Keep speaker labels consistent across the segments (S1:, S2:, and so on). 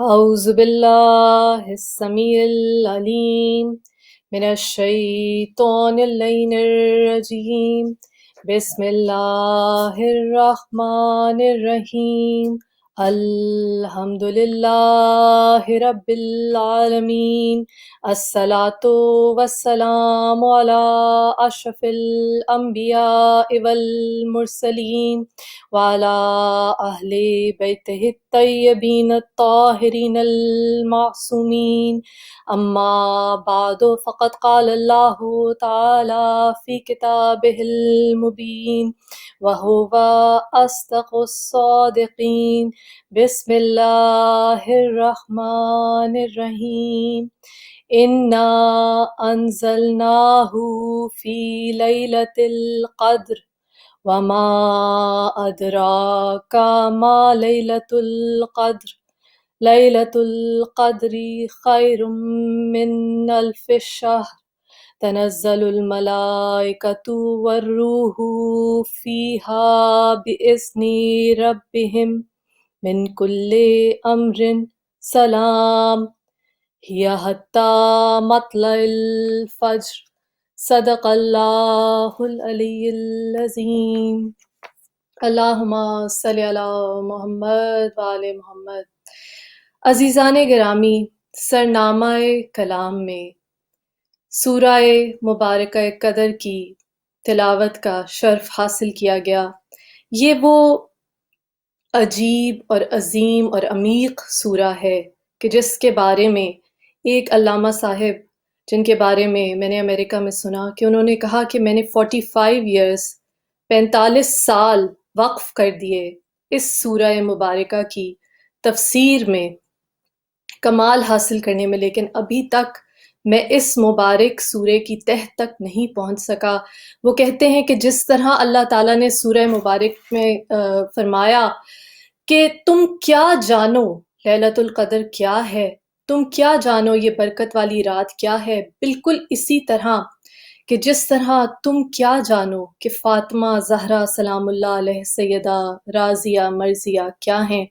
S1: أعوذ بالله السميع العليم من الشيطان اللعين الرجيم بسم الله الرحمن الرحيم الحمد لله رب العالمين الصلاة والسلام على أشرف الأنبياء والمرسلين وعلى أهل بيته الطيبين الطاهرين المعصومين أما بعد فقد قال الله تعالى في كتابه المبين وهو أصدق الصادقين بسم الله الرحمن الرحيم إنا أنزلناه في ليلة القدر وما أدراك ما ليلة القدر ليلة القدر خير من ألف شهر تنزل الملائكة والروح فيها بإذن ربهم من كل أمر سلام هي حتى مطلع الفجر صدق اللہ العلی العظیم اللہم صلی علی محمد وآل محمد۔ عزیزان گرامی، سرنامہ کلام میں سورہ مبارکہ قدر کی تلاوت کا شرف حاصل کیا گیا۔ یہ وہ عجیب اور عظیم اور عمیق سورہ ہے کہ جس کے بارے میں ایک علامہ صاحب جن کے بارے میں میں نے امریکہ میں سنا کہ انہوں نے کہا کہ میں نے 45 سال وقف کر دیے اس سورہ مبارکہ کی تفسیر میں، کمال حاصل کرنے میں، لیکن ابھی تک میں اس مبارک سورہ کی تہ تک نہیں پہنچ سکا۔ وہ کہتے ہیں کہ جس طرح اللہ تعالیٰ نے سورہ مبارک میں فرمایا کہ تم کیا جانو لیلۃ القدر کیا ہے، تم کیا جانو یہ برکت والی رات کیا ہے، بالکل اسی طرح کہ جس طرح تم کیا جانو کہ فاطمہ زہرا سلام اللہ علیہ، سیدہ راضیہ مرضیہ کیا ہیں۔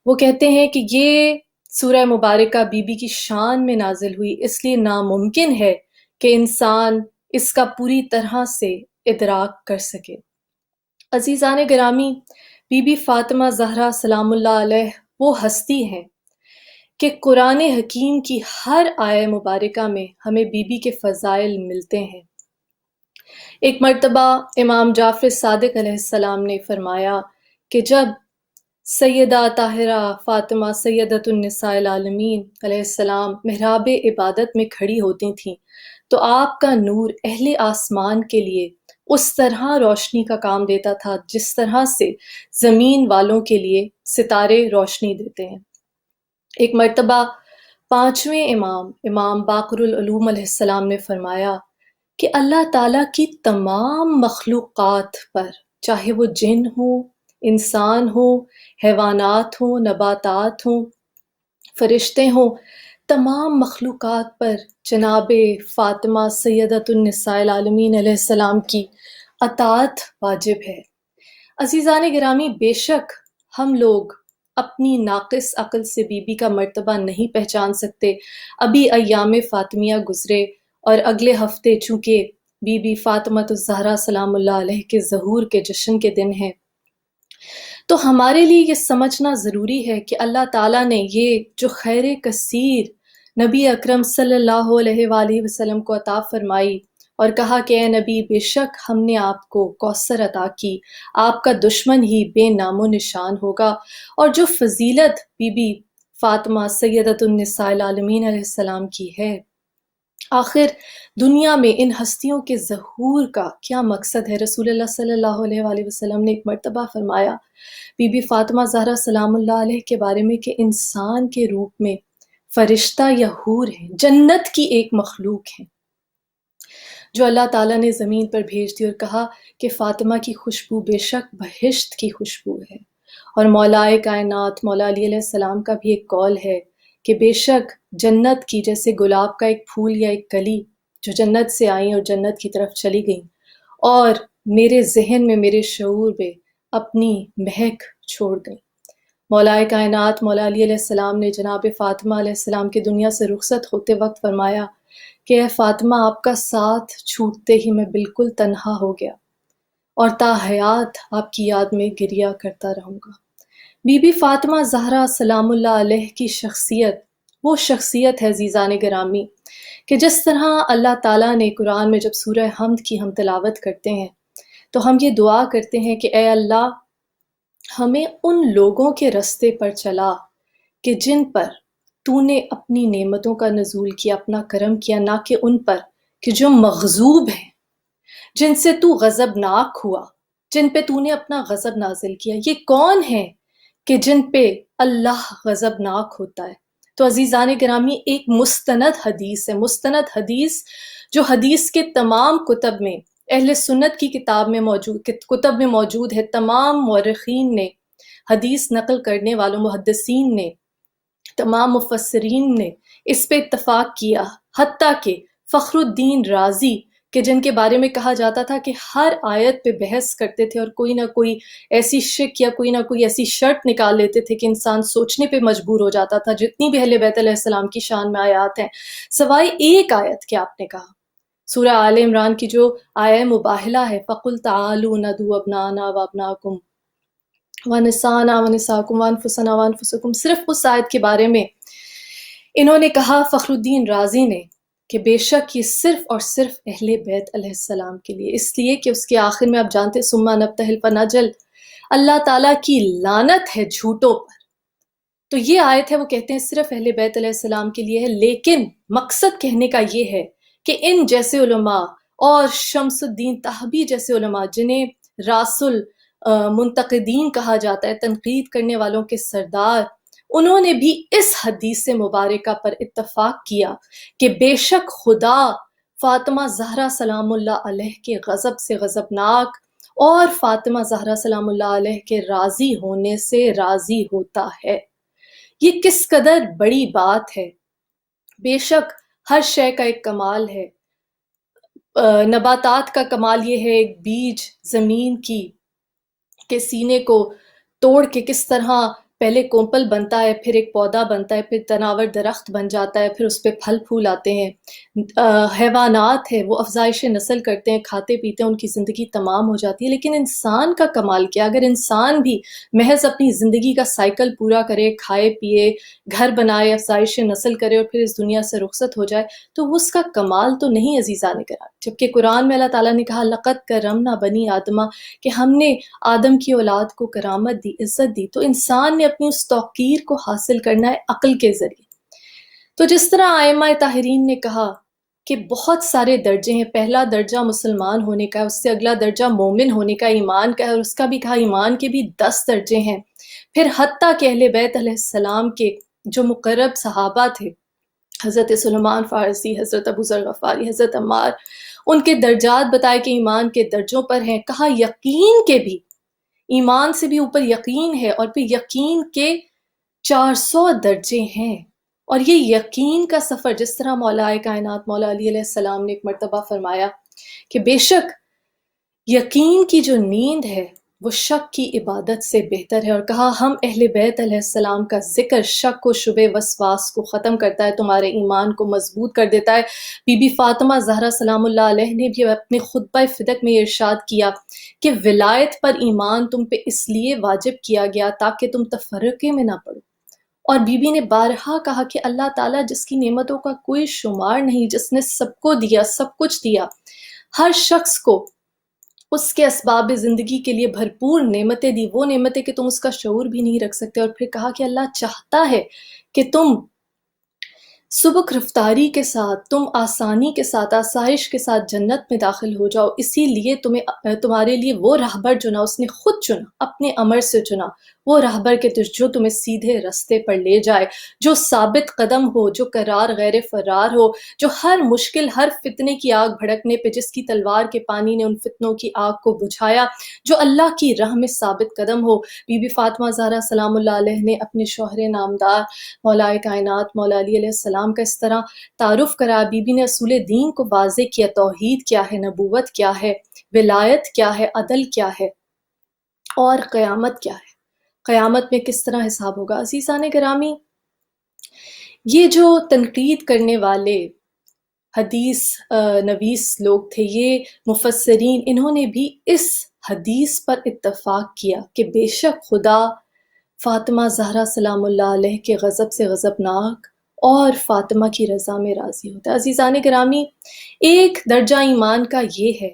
S1: وہ کہتے ہیں کہ یہ سورہ مبارکہ بی بی کی شان میں نازل ہوئی، اس لیے ناممکن ہے کہ انسان اس کا پوری طرح سے ادراک کر سکے۔ عزیزان گرامی، بی بی فاطمہ زہرا سلام اللہ علیہ وہ ہستی ہیں کہ قرآن حکیم کی ہر آیہ مبارکہ میں ہمیں بی بی کے فضائل ملتے ہیں۔ ایک مرتبہ امام جعفر صادق علیہ السلام نے فرمایا کہ جب سیدہ طاہرہ فاطمہ سیدۃ النساء العالمین علیہ السلام محراب عبادت میں کھڑی ہوتی تھیں تو آپ کا نور اہل آسمان کے لیے اس طرح روشنی کا کام دیتا تھا جس طرح سے زمین والوں کے لیے ستارے روشنی دیتے ہیں۔ ایک مرتبہ 5ویں امام باقر العلوم علیہ السلام نے فرمایا کہ اللہ تعالیٰ کی تمام مخلوقات پر، چاہے وہ جن ہوں، انسان ہوں، حیوانات ہوں، نباتات ہوں، فرشتے ہوں، تمام مخلوقات پر جناب فاطمہ سیدۃ النساء العالمین علیہ السلام کی اطاعت واجب ہے۔ عزیزان گرامی، بے شک ہم لوگ اپنی ناقص عقل سے بی بی کا مرتبہ نہیں پہچان سکتے۔ ابھی ایام فاطمیہ گزرے اور اگلے ہفتے چونکہ بی بی فاطمہ الزہرا سلام اللہ علیہ کے ظہور کے جشن کے دن ہیں، تو ہمارے لیے یہ سمجھنا ضروری ہے کہ اللہ تعالیٰ نے یہ جو خیر کثیر نبی اکرم صلی اللہ علیہ وآلہ وسلم کو عطا فرمائی اور کہا کہ اے نبی، بے شک ہم نے آپ کو کوثر عطا کی، آپ کا دشمن ہی بے نام و نشان ہوگا، اور جو فضیلت بی بی فاطمہ سیدۃ النساء العالمین علیہ السلام کی ہے، آخر دنیا میں ان ہستیوں کے ظہور کا کیا مقصد ہے؟ رسول اللہ صلی اللہ علیہ وآلہ وسلم نے ایک مرتبہ فرمایا بی بی فاطمہ زہرا سلام اللہ علیہ کے بارے میں کہ انسان کے روپ میں فرشتہ یا حور ہیں، جنت کی ایک مخلوق ہیں جو اللہ تعالیٰ نے زمین پر بھیج دی، اور کہا کہ فاطمہ کی خوشبو بے شک بہشت کی خوشبو ہے۔ اور مولائے کائنات مولا علی علیہ السلام کا بھی ایک قول ہے کہ بے شک جنت کی جیسے گلاب کا ایک پھول یا ایک کلی جو جنت سے آئیں اور جنت کی طرف چلی گئیں اور میرے ذہن میں، میرے شعور میں اپنی مہک چھوڑ گئیں، مولا کائنات مولا علی علیہ السلام نے جناب فاطمہ علیہ السلام کی دنیا سے رخصت ہوتے وقت فرمایا کہ اے فاطمہ، آپ کا ساتھ چھوٹتے ہی میں بالکل تنہا ہو گیا اور تا حیات آپ کی یاد میں گریہ کرتا رہوں گا۔ بی بی فاطمہ زہرا سلام اللہ علیہ کی شخصیت وہ شخصیت ہے عزیزان گرامی کہ جس طرح اللہ تعالیٰ نے قرآن میں جب سورہ حمد کی ہم تلاوت کرتے ہیں تو ہم یہ دعا کرتے ہیں کہ اے اللہ ہمیں ان لوگوں کے رستے پر چلا کہ جن پر تو نے اپنی نعمتوں کا نزول کیا، اپنا کرم کیا، نہ کہ ان پر کہ جو مغضوب ہیں، جن سے تو غضبناک ہوا، جن پہ تو نے اپنا غضب نازل کیا۔ یہ کون ہیں کہ جن پہ اللہ غضبناک ہوتا ہے؟ تو عزیزان گرامی ایک مستند حدیث ہے، مستند حدیث جو حدیث کے تمام کتب میں، اہل سنت کی کتب میں موجود ہے۔ تمام مورخین نے، حدیث نقل کرنے والوں محدثین نے، تمام مفسرین نے اس پہ اتفاق کیا، حتیٰ کہ فخر الدین رازی کہ جن کے بارے میں کہا جاتا تھا کہ ہر آیت پہ بحث کرتے تھے اور کوئی نہ کوئی ایسی شک یا کوئی نہ کوئی ایسی شرط نکال لیتے تھے کہ انسان سوچنے پہ مجبور ہو جاتا تھا، جتنی بھی اہل بیت علیہ السلام کی شان میں آیات ہیں، سوائے ایک آیت کہ آپ نے کہا سورہ آل عمران کی جو آیہ مباہلہ ہے، فَقُلْ تَعَالُوا نَدْعُوا أَبْنَاءَنَا وَأَبْنَاءَكُمْ وَنِسَاءَنَا وَنِسَاءَكُمْ وَأَنفُسَنَا وَأَنفُسَكُمْ، صرف اس آیت کے بارے میں انہوں نے کہا، فخر الدین رازی نے، کہ بے شک یہ صرف اور صرف اہل بیت علیہ السلام کے لیے، اس لیے کہ اس کے آخر میں آپ جانتے ثم نبتہل فنجل، اللہ تعالیٰ کی لعنت ہے جھوٹوں پر۔ تو یہ آیت ہے، وہ کہتے ہیں صرف اہل بیت علیہ السلام کے لیے ہے، لیکن مقصد کہنے کا یہ ہے کہ ان جیسے علماء اور شمس الدین طہبی جیسے علماء جنہیں راس المنتقدین کہا جاتا ہے، تنقید کرنے والوں کے سردار، انہوں نے بھی اس حدیث مبارکہ پر اتفاق کیا کہ بے شک خدا فاطمہ زہرا سلام اللہ علیہ کے غضب سے غضبناک اور فاطمہ زہرا سلام اللہ علیہ کے راضی ہونے سے راضی ہوتا ہے۔ یہ کس قدر بڑی بات ہے۔ بے شک ہر شے کا ایک کمال ہے۔ نباتات کا کمال یہ ہے، ایک بیج زمین کی کے سینے کو توڑ کے کس طرح پہلے کومپل بنتا ہے، پھر ایک پودا بنتا ہے، پھر تناور درخت بن جاتا ہے، پھر اس پہ پھل پھول آتے ہیں۔ حیوانات ہیں وہ افزائش نسل کرتے ہیں، کھاتے پیتے ہیں، ان کی زندگی تمام ہو جاتی ہے، لیکن انسان کا کمال کیا؟ اگر انسان بھی محض اپنی زندگی کا سائیکل پورا کرے، کھائے پیے، گھر بنائے، افزائش نسل کرے اور پھر اس دنیا سے رخصت ہو جائے تو وہ اس کا کمال تو نہیں عزیزان کرام۔ جبکہ قرآن میں اللہ تعالیٰ نے کہا لَقَدْ كَرَّمْنَا بَنِي آدَمَ، کہ ہم نے آدم کی اولاد کو کرامت دی، عزت دی۔ تو انسان نے اپنی اس توقیر کو حاصل کرنا ہے عقل کے ذریعے۔ تو جس طرح ائمہ طاہرین نے کہا کہ بہت سارے درجے ہیں، پہلا درجہ مسلمان ہونے کا ہے، اس سے اگلا درجہ مومن ہونے کا، ایمان کا ہے، اور اس کا بھی کہا ایمان کے بھی 10 درجے ہیں۔ پھر حتیٰ کہ اہل بیت علیہ السلام کے جو مقرب صحابہ تھے، حضرت سلمان فارسی، حضرت ابو ذر غفاری، حضرت عمار، ان کے درجات بتائے کہ ایمان کے درجوں پر ہیں۔ کہا یقین کے بھی، ایمان سے بھی اوپر یقین ہے، اور پھر یقین کے 400 درجے ہیں۔ اور یہ یقین کا سفر، جس طرح مولا کائنات مولا علی علیہ السلام نے ایک مرتبہ فرمایا کہ بے شک یقین کی جو نیند ہے وہ شک کی عبادت سے بہتر ہے، اور کہا ہم اہل بیت علیہ السلام کا ذکر شک و شبہ وسواس کو ختم کرتا ہے، تمہارے ایمان کو مضبوط کر دیتا ہے۔ بی بی فاطمہ زہرا سلام اللہ علیہ نے بھی اپنے خطبہ فدق میں ارشاد کیا کہ ولایت پر ایمان تم پہ اس لیے واجب کیا گیا تاکہ تم تفرقے میں نہ پڑو۔ اور بی بی نے بارہا کہا کہ اللہ تعالیٰ جس کی نعمتوں کا کوئی شمار نہیں، جس نے سب کو دیا، سب کچھ دیا، ہر شخص کو اس کے اسباب زندگی کے لیے بھرپور نعمتیں دی، وہ نعمتیں کہ تم اس کا شعور بھی نہیں رکھ سکتے۔ اور پھر کہا کہ اللہ چاہتا ہے کہ تم سبک رفتاری کے ساتھ، تم آسانی کے ساتھ، آسائش کے ساتھ جنت میں داخل ہو جاؤ، اسی لیے تمہارے لیے وہ راہبر چنا، اس نے خود چنا، اپنے امر سے چنا، وہ راہبر کے جو تمہیں سیدھے رستے پر لے جائے، جو ثابت قدم ہو، جو قرار غیر فرار ہو، جو ہر مشکل، ہر فتنے کی آگ بھڑکنے پہ جس کی تلوار کے پانی نے ان فتنوں کی آگ کو بجھایا، جو اللہ کی راہ میں ثابت قدم ہو۔ بی بی فاطمہ زہرا سلام اللہ علیہ نے اپنے شوہر نامدار مولا کائنات مولا علی علیہ السلام کا اس طرح تعارف کرا۔ بی بی نے اصول دین کو واضح کیا، توحید کیا ہے، نبوت کیا ہے، ولایت کیا ہے، عدل کیا ہے اور قیامت کیا ہے۔ قیامت میں کس طرح حساب ہوگا۔ عزیزان گرامی، یہ جو تنقید کرنے والے حدیث نویس لوگ تھے، یہ مفسرین، انہوں نے بھی اس حدیث پر اتفاق کیا کہ بے شک خدا فاطمہ زہرا سلام اللہ علیہ کے غضب سے غضبناک اور فاطمہ کی رضا میں راضی ہوتا ہے۔ عزیزان گرامی، ایک درجہ ایمان کا یہ ہے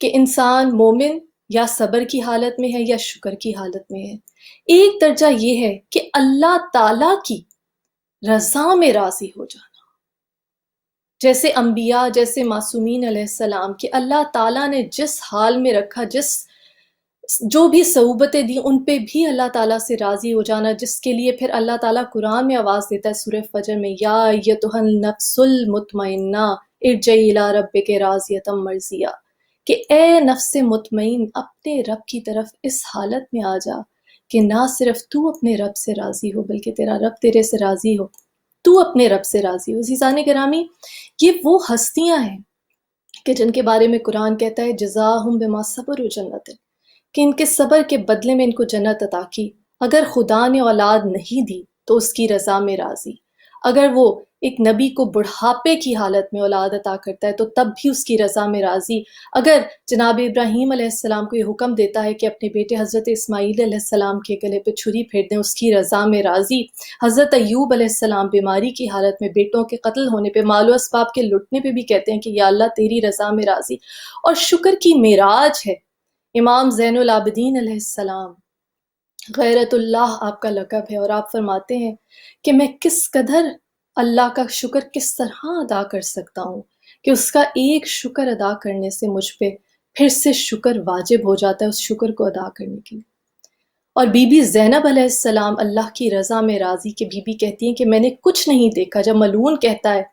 S1: کہ انسان مومن یا صبر کی حالت میں ہے یا شکر کی حالت میں ہے۔ ایک درجہ یہ ہے کہ اللہ تعالیٰ کی رضا میں راضی ہو جانا، جیسے انبیاء، جیسے معصومین علیہ السلام، کہ اللہ تعالیٰ نے جس حال میں رکھا، جو بھی صعوبتیں دی، ان پہ بھی اللہ تعالیٰ سے راضی ہو جانا، جس کے لیے پھر اللہ تعالیٰ قرآن میں آواز دیتا ہے سورہ فجر میں، یا ایتھا النفس المطمئنہ ارجعی الی ربک راضیۃ مرضیہ، کہ اے نفس مطمئن اپنے رب کی طرف اس حالت میں آ جا کہ نہ صرف تو اپنے رب سے راضی ہو بلکہ تیرا رب تیرے سے راضی ہو، تو اپنے رب سے راضی ہو۔ عزیزان گرامی، یہ وہ ہستیاں ہیں کہ جن کے بارے میں قرآن کہتا ہے جزاہم بما صبروا جنت، کہ ان کے صبر کے بدلے میں ان کو جنت عطا کی۔ اگر خدا نے اولاد نہیں دی تو اس کی رضا میں راضی، اگر وہ ایک نبی کو بڑھاپے کی حالت میں اولاد عطا کرتا ہے تو تب بھی اس کی رضا میں راضی، اگر جناب ابراہیم علیہ السلام کو یہ حکم دیتا ہے کہ اپنے بیٹے حضرت اسماعیل علیہ السلام کے گلے پہ چھری پھیر دیں، اس کی رضا میں راضی، حضرت ایوب علیہ السلام بیماری کی حالت میں، بیٹوں کے قتل ہونے پہ، مال و اسباب کے لٹنے پہ بھی کہتے ہیں کہ یا اللہ تیری رضا میں راضی۔ اور شکر کی معراج ہے۔ امام زین العابدین علیہ السلام، غیرت اللہ آپ کا لقب ہے، اور آپ فرماتے ہیں کہ میں کس قدر اللہ کا شکر کس طرح ادا کر سکتا ہوں کہ اس کا ایک شکر ادا کرنے سے مجھ پہ پھر سے شکر واجب ہو جاتا ہے اس شکر کو ادا کرنے کے لیے۔ اور بی بی زینب علیہ السلام اللہ کی رضا میں راضی، کہ بی بی کہتی ہیں کہ میں نے کچھ نہیں دیکھا، جب ملعون کہتا ہے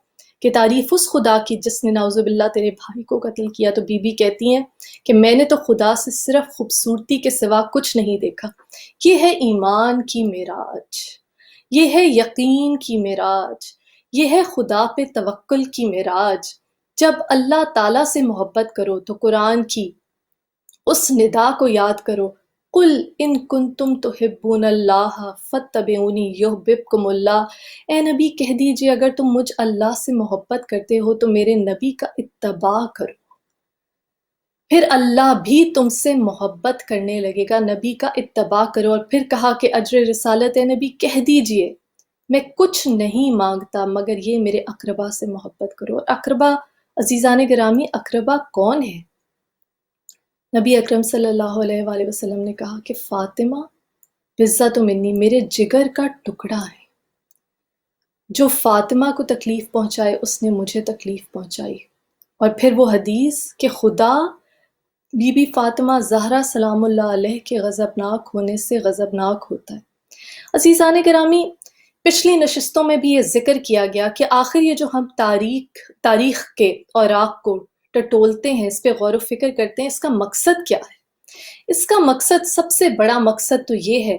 S1: کہ تعریف اس خدا کی جس نے نعوذ باللہ تیرے بھائی کو قتل کیا، تو بی بی کہتی ہیں کہ میں نے تو خدا سے صرف خوبصورتی کے سوا کچھ نہیں دیکھا۔ یہ ہے ایمان کی معراج، یہ ہے یقین کی معراج، یہ ہے خدا پہ توکل کی معراج۔ جب اللہ تعالیٰ سے محبت کرو تو قرآن کی اس ندا کو یاد کرو، قل ان کنتم تحبون اللہ فاتبعونی یحببکم اللہ، اے نبی کہہ دیجئے اگر تم مجھ اللہ سے محبت کرتے ہو تو میرے نبی کا اتباع کرو، پھر اللہ بھی تم سے محبت کرنے لگے گا، نبی کا اتباع کرو۔ اور پھر کہا کہ اجر رسالت ہے نبی کہہ دیجئے میں کچھ نہیں مانگتا مگر یہ میرے اقربا سے محبت کرو۔ اور اقربا، عزیزان گرامی، اقربا کون ہے؟ نبی اکرم صلی اللہ علیہ وآلہ وسلم نے کہا کہ فاطمہ بضعۃ منی، میرے جگر کا ٹکڑا ہے، جو فاطمہ کو تکلیف پہنچائے اس نے مجھے تکلیف پہنچائی۔ اور پھر وہ حدیث کہ خدا بی بی فاطمہ زہرا سلام اللہ علیہ کے غضبناک ہونے سے غضبناک ہوتا ہے۔ عزیزان گرامی، پچھلی نشستوں میں بھی یہ ذکر کیا گیا کہ آخر یہ جو ہم تاریخ کے اوراق کو ٹٹولتے ہیں، اس پہ غور و فکر کرتے ہیں، اس کا مقصد کیا ہے؟ اس کا مقصد، سب سے بڑا مقصد تو یہ ہے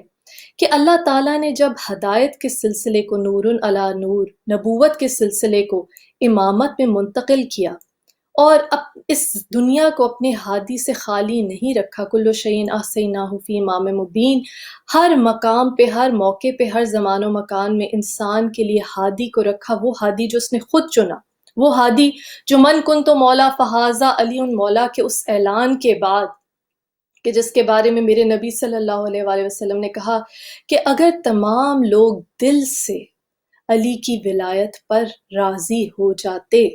S1: کہ اللہ تعالیٰ نے جب ہدایت کے سلسلے کو نور علی نور، نبوت کے سلسلے کو امامت میں منتقل کیا اور اب اس دنیا کو اپنے ہادی سے خالی نہیں رکھا، کل شیء احصیناہ فی امام مبین، ہر مقام پہ، ہر موقع پہ، ہر زمان و مکان میں انسان کے لیے ہادی کو رکھا، وہ ہادی جو اس نے خود چنا، وہ ہادی جو من کنت مولا فہذا علی مولا کے اس اعلان کے بعد، کہ جس کے بارے میں میرے نبی صلی اللہ علیہ وآلہ وسلم نے کہا کہ اگر تمام لوگ دل سے علی کی ولایت پر راضی ہو جاتے،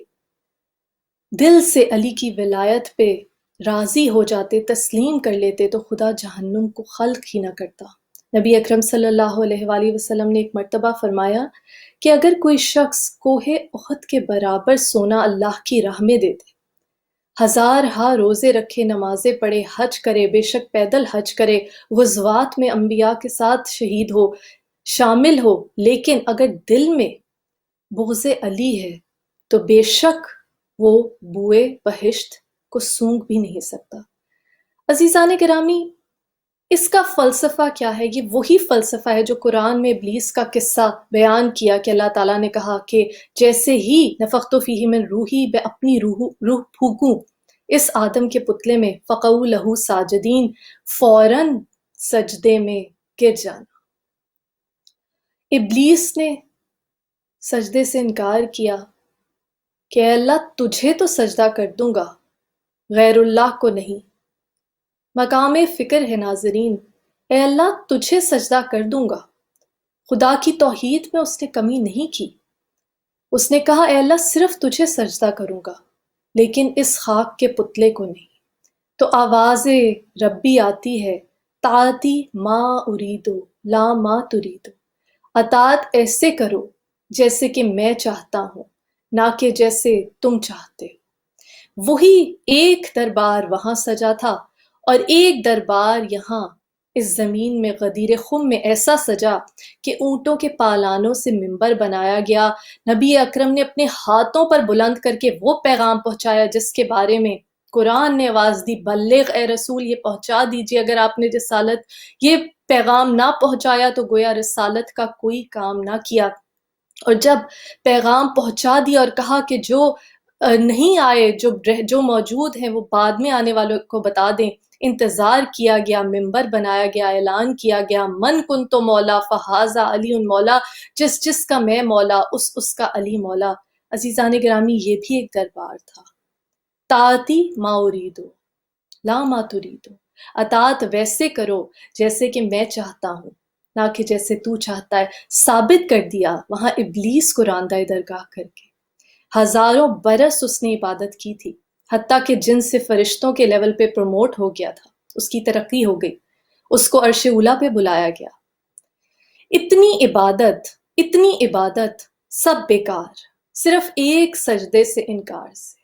S1: دل سے علی کی ولایت پہ راضی ہو جاتے، تسلیم کر لیتے، تو خدا جہنم کو خلق ہی نہ کرتا۔ نبی اکرم صلی اللہ علیہ وآلہ وسلم نے ایک مرتبہ فرمایا کہ اگر کوئی شخص کوہ احد کے برابر سونا اللہ کی راہ میں دے دے، ہزار ہا روزے رکھے، نمازیں پڑھے، حج کرے، بے شک پیدل حج کرے، غزوات میں انبیاء کے ساتھ شہید ہو، شامل ہو، لیکن اگر دل میں بغض علی ہے تو بے شک وہ بوئے بہشت کو سونگھ بھی نہیں سکتا۔ عزیزان گرامی، اس کا فلسفہ کیا ہے؟ یہ وہی فلسفہ ہے جو قرآن میں ابلیس کا قصہ بیان کیا کہ اللہ تعالیٰ نے کہا کہ جیسے ہی نفخت فیہ من روحی، میں اپنی روح پھونکوں اس آدم کے پتلے میں، فقعوا لہ ساجدین، فوراً سجدے میں گر جانا۔ ابلیس نے سجدے سے انکار کیا کہ اے اللہ تجھے تو سجدہ کر دوں گا، غیر اللہ کو نہیں۔ مقام فکر ہے ناظرین، اے اللہ تجھے سجدہ کر دوں گا۔ خدا کی توحید میں اس نے کمی نہیں کی۔ اس نے کہا اے اللہ صرف تجھے سجدہ کروں گا، لیکن اس خاک کے پتلے کو نہیں۔ تو آواز ربی آتی ہے، طاعتی ما اریدو لا ما تریدو، اطاعت ایسے کرو جیسے کہ میں چاہتا ہوں، نہ کہ جیسے تم چاہتے۔ وہی ایک دربار وہاں سجا تھا اور ایک دربار یہاں اس زمین میں غدیر خم میں ایسا سجا کہ اونٹوں کے پالانوں سے منبر بنایا گیا۔ نبی اکرم نے اپنے ہاتھوں پر بلند کر کے وہ پیغام پہنچایا جس کے بارے میں قرآن نے آواز دی، بلغ اے رسول، یہ پہنچا دیجئے۔ اگر آپ نے رسالت یہ پیغام نہ پہنچایا تو گویا رسالت کا کوئی کام نہ کیا۔ اور جب پیغام پہنچا دیا اور کہا کہ جو نہیں آئے، جو موجود ہیں وہ بعد میں آنے والوں کو بتا دیں، انتظار کیا گیا، منبر بنایا گیا، اعلان کیا گیا، من کنت مولا فہذا علی مولا، جس کا میں مولا اس کا علی مولا۔ عزیزان گرامی، یہ بھی ایک دربار تھا۔ طاعتی ما اریدو لا ما تریدو، اطاعت ویسے کرو جیسے کہ میں چاہتا ہوں، نہ کہ جیسے تو چاہتا ہے۔ ثابت کر دیا وہاں ابلیس کو راندہ درگاہ کر کے۔ ہزاروں برس اس نے عبادت کی تھی، حتیٰ کہ جن سے فرشتوں کے لیول پہ پروموٹ ہو گیا تھا، اس کی ترقی ہو گئی، اس کو عرش اولا پہ بلایا گیا۔ اتنی عبادت سب بیکار، صرف ایک سجدے سے انکار سے۔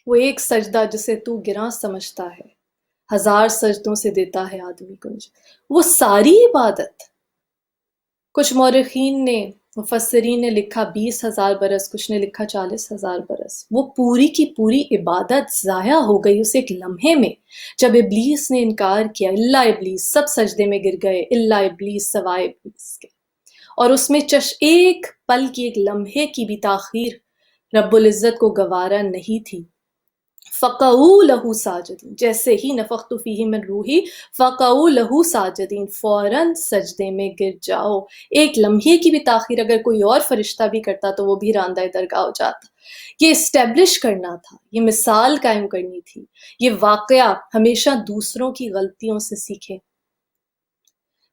S1: وہ ایک سجدہ جسے تو گراں سمجھتا ہے، ہزار سجدوں سے دیتا ہے آدمی کو وہ ساری عبادت۔ کچھ مورخین نے، مفسرین نے لکھا 20,000 برس، کچھ نے لکھا 40,000 برس۔ وہ پوری کی پوری عبادت ضائع ہو گئی اس ایک لمحے میں، جب ابلیس نے انکار کیا۔ اللہ ابلیس، سب سجدے میں گر گئے، اللہ ابلیس، سوائے ابلیس کے۔ اور اس میں ایک پل کی، ایک لمحے کی بھی تاخیر رب العزت کو گوارا نہیں تھی۔ فَقَعُوا لَهُ سَاجِدِينَ، جیسے ہی نفخت فیہ من روحی فَقَعُوا لَهُ سَاجِدِينَ، فوراً سجدے میں گر جاؤ۔ ایک لمحے کی بھی تاخیر اگر کوئی اور فرشتہ بھی کرتا تو وہ بھی راندہ درگاہ ہو جاتا۔ یہ اسٹیبلش کرنا تھا، یہ مثال قائم کرنی تھی، یہ واقعہ ہمیشہ دوسروں کی غلطیوں سے سیکھیں۔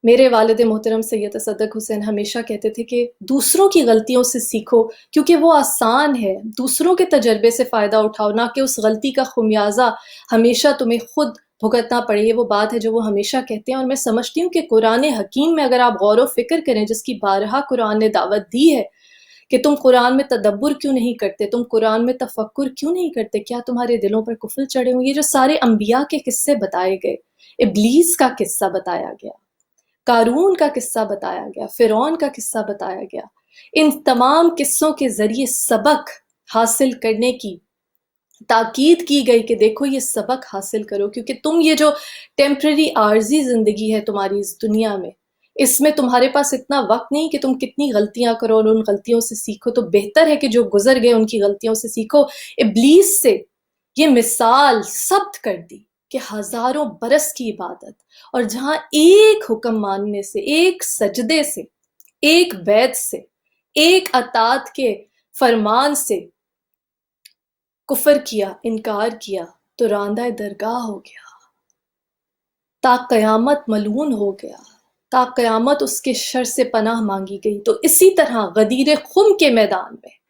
S1: میرے والد محترم سید تصدق حسین ہمیشہ کہتے تھے کہ دوسروں کی غلطیوں سے سیکھو، کیونکہ وہ آسان ہے، دوسروں کے تجربے سے فائدہ اٹھاؤ، نہ کہ اس غلطی کا خمیازہ ہمیشہ تمہیں خود بھگتنا پڑے۔ یہ وہ بات ہے جو وہ ہمیشہ کہتے ہیں، اور میں سمجھتی ہوں کہ قرآن حکیم میں اگر آپ غور و فکر کریں، جس کی بارہا قرآن نے دعوت دی ہے کہ تم قرآن میں تدبر کیوں نہیں کرتے، تم قرآن میں تفکر کیوں نہیں کرتے، کیا تمہارے دلوں پر کفر چڑھے ہوئے؟ یہ جو سارے انبیاء کے قصے بتائے گئے، ابلیس کا قصہ بتایا گیا، قارون کا قصہ بتایا گیا، فرعون کا قصہ بتایا گیا، ان تمام قصوں کے ذریعے سبق حاصل کرنے کی تاکید کی گئی کہ دیکھو یہ سبق حاصل کرو، کیونکہ تم یہ جو ٹیمپرری عارضی زندگی ہے تمہاری اس دنیا میں، اس میں تمہارے پاس اتنا وقت نہیں کہ تم کتنی غلطیاں کرو اور ان غلطیوں سے سیکھو، تو بہتر ہے کہ جو گزر گئے ان کی غلطیوں سے سیکھو۔ ابلیس سے یہ مثال ثبت کر دی کہ ہزاروں برس کی عبادت، اور جہاں ایک حکم ماننے سے، ایک سجدے سے، ایک بیعت سے، ایک اطاعت کے فرمان سے کفر کیا، انکار کیا، تو راندہ درگاہ ہو گیا، تا قیامت ملعون ہو گیا، تا قیامت اس کے شر سے پناہ مانگی گئی۔ تو اسی طرح غدیر خم کے میدان میں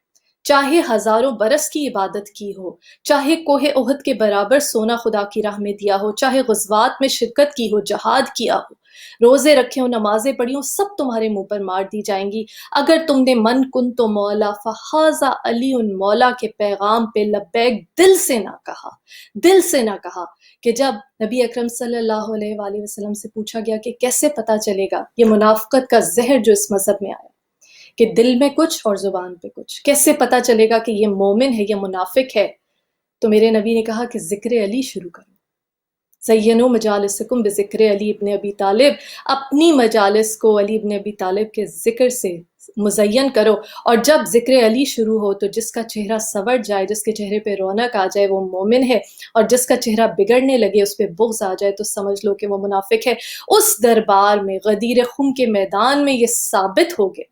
S1: چاہے ہزاروں برس کی عبادت کی ہو، چاہے کوہ احد کے برابر سونا خدا کی راہ میں دیا ہو، چاہے غزوات میں شرکت کی ہو، جہاد کیا ہو، روزے رکھے ہوں، نمازیں پڑھی ہوں، سب تمہارے منہ پر مار دی جائیں گی اگر تم نے من کن تو مولا فہذا علی مولا کے پیغام پہ لبیک دل سے نہ کہا، دل سے نہ کہا۔ کہ جب نبی اکرم صلی اللہ علیہ وآلہ وسلم سے پوچھا گیا کہ کیسے پتہ چلے گا یہ منافقت کا زہر جو اس مذہب میں آیا کہ دل میں کچھ اور زبان پہ کچھ، کیسے پتہ چلے گا کہ یہ مومن ہے، یہ منافق ہے؟ تو میرے نبی نے کہا کہ ذکر علی شروع کرو، زینوا مجالسکم بذکر علی ابن ابی طالب، اپنی مجالس کو علی ابن ابی طالب کے ذکر سے مزین کرو، اور جب ذکر علی شروع ہو تو جس کا چہرہ سنور جائے، جس کے چہرے پہ رونق آ جائے وہ مومن ہے، اور جس کا چہرہ بگڑنے لگے، اس پہ بغض آ جائے تو سمجھ لو کہ وہ منافق ہے۔ اس دربار میں غدیر خم کے میدان میں یہ ثابت ہو گیا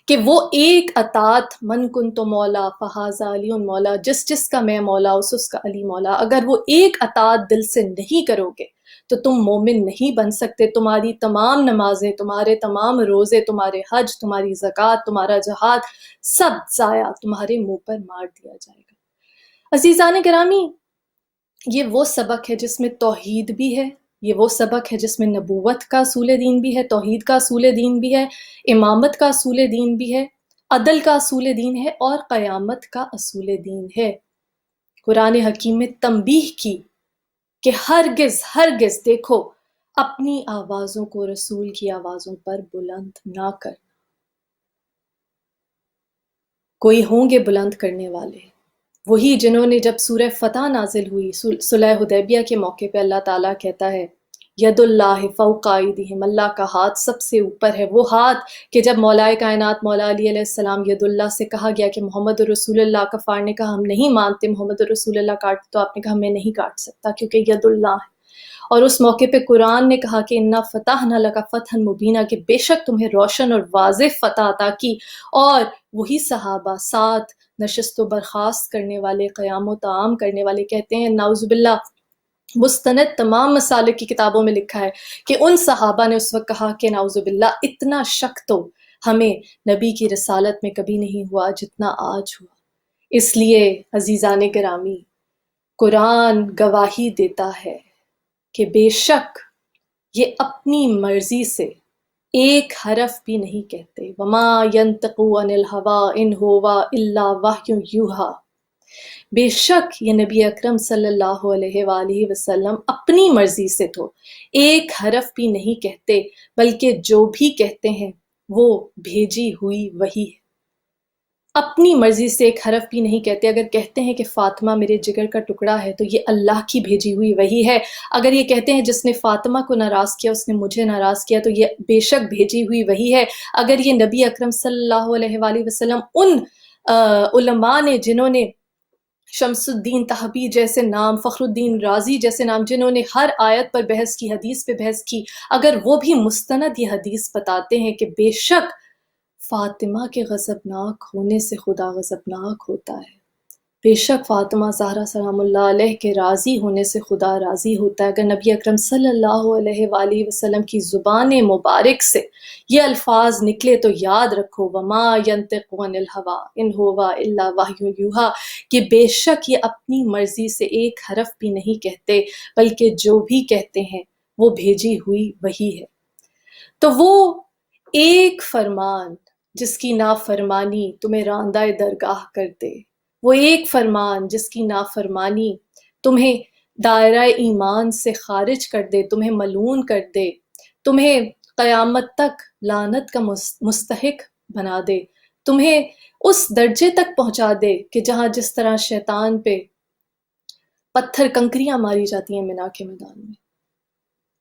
S1: کہ وہ ایک اطاعت، من کن تو مولا فہذا علی مولا، جس جس کا میں مولا اس کا علی مولا، اگر وہ ایک اطاعت دل سے نہیں کرو گے تو تم مومن نہیں بن سکتے۔ تمہاری تمام نمازیں، تمہارے تمام روزے، تمہارے حج، تمہاری زکوٰۃ، تمہارا جہاد، سب ضائع، تمہارے منہ پر مار دیا جائے گا۔ عزیزان گرامی، یہ وہ سبق ہے جس میں توحید بھی ہے، یہ وہ سبق ہے جس میں نبوت کا اصول دین بھی ہے، توحید کا اصول دین بھی ہے، امامت کا اصول دین بھی ہے، عدل کا اصول دین ہے، اور قیامت کا اصول دین ہے۔ قرآن حکیم میں تنبیہ کی کہ ہرگز ہرگز دیکھو اپنی آوازوں کو رسول کی آوازوں پر بلند نہ کر۔ کوئی ہوں گے بلند کرنے والے، وہی جنہوں نے جب سورہ فتح نازل ہوئی، صلح حدیبیہ کے موقع پہ اللہ تعالیٰ کہتا ہے ید اللہ فوق ایدیہم، اللہ کا ہاتھ سب سے اوپر ہے۔ وہ ہاتھ کہ جب مولا کائنات مولا علی علیہ السلام ید اللہ سے کہا گیا کہ محمد رسول اللہ، کفار نے کہا ہم نہیں مانتے محمد رسول اللہ کاٹ، تو آپ نے کہا میں نہیں کاٹ سکتا کیونکہ ید اللہ ہے۔ اور اس موقع پہ قرآن نے کہا کہ انا فتحنا لک فتحا مبینا، کہ بے شک تمہیں روشن اور واضح فتح عطا کی، اور وہی صحابہ ساتھ نشست و برخاست کرنے والے، قیام و طعام کرنے والے، کہتے ہیں نعوذ باللہ، مستند تمام مسالک کی کتابوں میں لکھا ہے کہ ان صحابہ نے اس وقت کہا کہ نعوذ باللہ اتنا شک تو ہمیں نبی کی رسالت میں کبھی نہیں ہوا جتنا آج ہوا۔ اس لیے عزیزان گرامی، قرآن گواہی دیتا ہے کہ بے شک یہ اپنی مرضی سے ایک حرف بھی نہیں کہتے، وما ينطق عن الهوى ان هو الا وحی یوحی، بے شک یہ نبی اکرم صلی اللہ علیہ وآلہ وسلم اپنی مرضی سے تو ایک حرف بھی نہیں کہتے، بلکہ جو بھی کہتے ہیں وہ بھیجی ہوئی وحی ہے۔ اپنی مرضی سے ایک حرف بھی نہیں کہتے۔ اگر کہتے ہیں کہ فاطمہ میرے جگر کا ٹکڑا ہے تو یہ اللہ کی بھیجی ہوئی وحی ہے۔ اگر یہ کہتے ہیں جس نے فاطمہ کو ناراض کیا اس نے مجھے ناراض کیا، تو یہ بے شک بھیجی ہوئی وحی ہے۔ اگر یہ نبی اکرم صلی اللہ علیہ وآلہ وسلم ان علماء نے جنہوں نے شمس الدین تہبی جیسے نام، فخر الدین رازی جیسے نام، جنہوں نے ہر آیت پر بحث کی، حدیث پہ بحث کی، اگر وہ بھی مستند یہ حدیث بتاتے ہیں کہ بے شک فاطمہ کے غضبناک ہونے سے خدا غضبناک ہوتا ہے، بے شک فاطمہ زہرا سلام اللہ علیہ کے راضی ہونے سے خدا راضی ہوتا ہے، اگر نبی اکرم صلی اللہ علیہ وآلہ وسلم کی زبان مبارک سے یہ الفاظ نکلے تو یاد رکھو وما ینطق عن الهوى ان هو الا وحی یوحی، کہ بے شک یہ اپنی مرضی سے ایک حرف بھی نہیں کہتے، بلکہ جو بھی کہتے ہیں وہ بھیجی ہوئی وحی ہے۔ تو وہ ایک فرمان جس کی نافرمانی تمہیں راندہ درگاہ کر دے، وہ ایک فرمان جس کی نافرمانی تمہیں دائرہ ایمان سے خارج کر دے، تمہیں ملعون کر دے، تمہیں قیامت تک لعنت کا مستحق بنا دے، تمہیں اس درجے تک پہنچا دے کہ جہاں جس طرح شیطان پہ پتھر کنکریاں ماری جاتی ہیں مینا کے میدان میں۔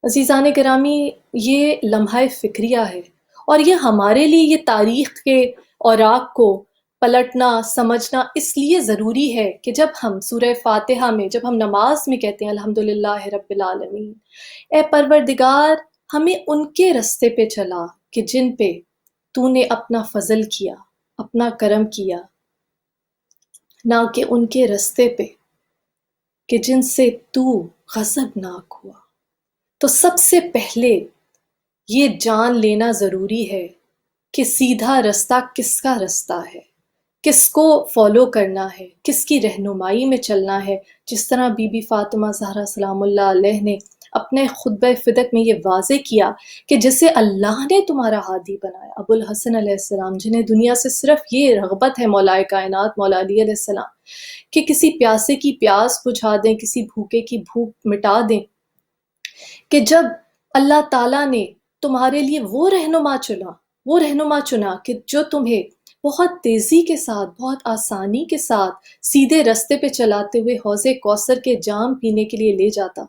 S1: عزیزان گرامی، یہ لمحہ فکریہ ہے، اور یہ ہمارے لیے یہ تاریخ کے اوراق کو پلٹنا، سمجھنا اس لیے ضروری ہے کہ جب ہم سورہ فاتحہ میں، جب ہم نماز میں کہتے ہیں الحمدللہ رب العالمین، اے پروردگار ہمیں ان کے رستے پہ چلا کہ جن پہ تو نے اپنا فضل کیا، اپنا کرم کیا، نہ کہ ان کے رستے پہ کہ جن سے تو غضبناک ہوا۔ تو سب سے پہلے یہ جان لینا ضروری ہے کہ سیدھا رستہ کس کا رستہ ہے، کس کو فالو کرنا ہے، کس کی رہنمائی میں چلنا ہے۔ جس طرح بی بی فاطمہ زہرا سلام اللہ علیہ نے اپنے خطبہ فدق میں یہ واضح کیا کہ جسے اللہ نے تمہارا ہادی بنایا، ابو الحسن علیہ السلام، جنہیں دنیا سے صرف یہ رغبت ہے مولا کائنات مولا علی علیہ السلام کہ کسی پیاسے کی پیاس بجھا دیں، کسی بھوکے کی بھوک مٹا دیں، کہ جب اللہ تعالیٰ نے تمہارے لیے وہ رہنما چنا کہ جو تمہیں بہت تیزی کے ساتھ، بہت آسانی کے ساتھ سیدھے رستے پہ چلاتے ہوئے حوض کوثر کے جام پینے کے لیے لے جاتا،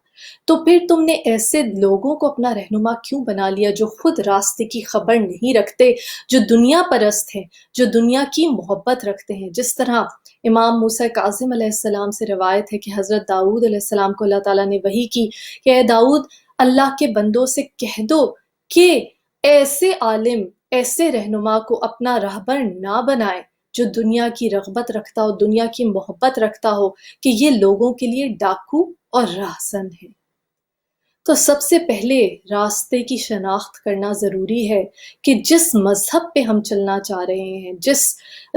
S1: تو پھر تم نے ایسے لوگوں کو اپنا رہنما کیوں بنا لیا جو خود راستے کی خبر نہیں رکھتے، جو دنیا پرست ہیں، جو دنیا کی محبت رکھتے ہیں؟ جس طرح امام موسیٰ کاظم علیہ السلام سے روایت ہے کہ حضرت داؤد علیہ السلام کو اللہ تعالیٰ نے وحی کی کہ اے داؤد، اللہ کے بندوں سے کہہ دو کہ ایسے عالم، ایسے رہنما کو اپنا رہبر نہ بنائے جو دنیا کی رغبت رکھتا ہو، دنیا کی محبت رکھتا ہو، کہ یہ لوگوں کے لیے ڈاکو اور راہزن ہے۔ تو سب سے پہلے راستے کی شناخت کرنا ضروری ہے کہ جس مذہب پہ ہم چلنا چاہ رہے ہیں، جس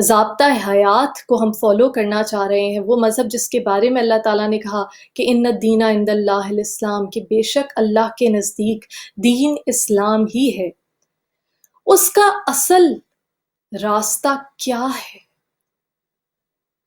S1: ضابطہ حیات کو ہم فالو کرنا چاہ رہے ہیں، وہ مذہب جس کے بارے میں اللہ تعالیٰ نے کہا کہ ان الدین عند اللہ الاسلام، کہ بے شک اللہ کے نزدیک دین اسلام ہی ہے، اس کا اصل راستہ کیا ہے،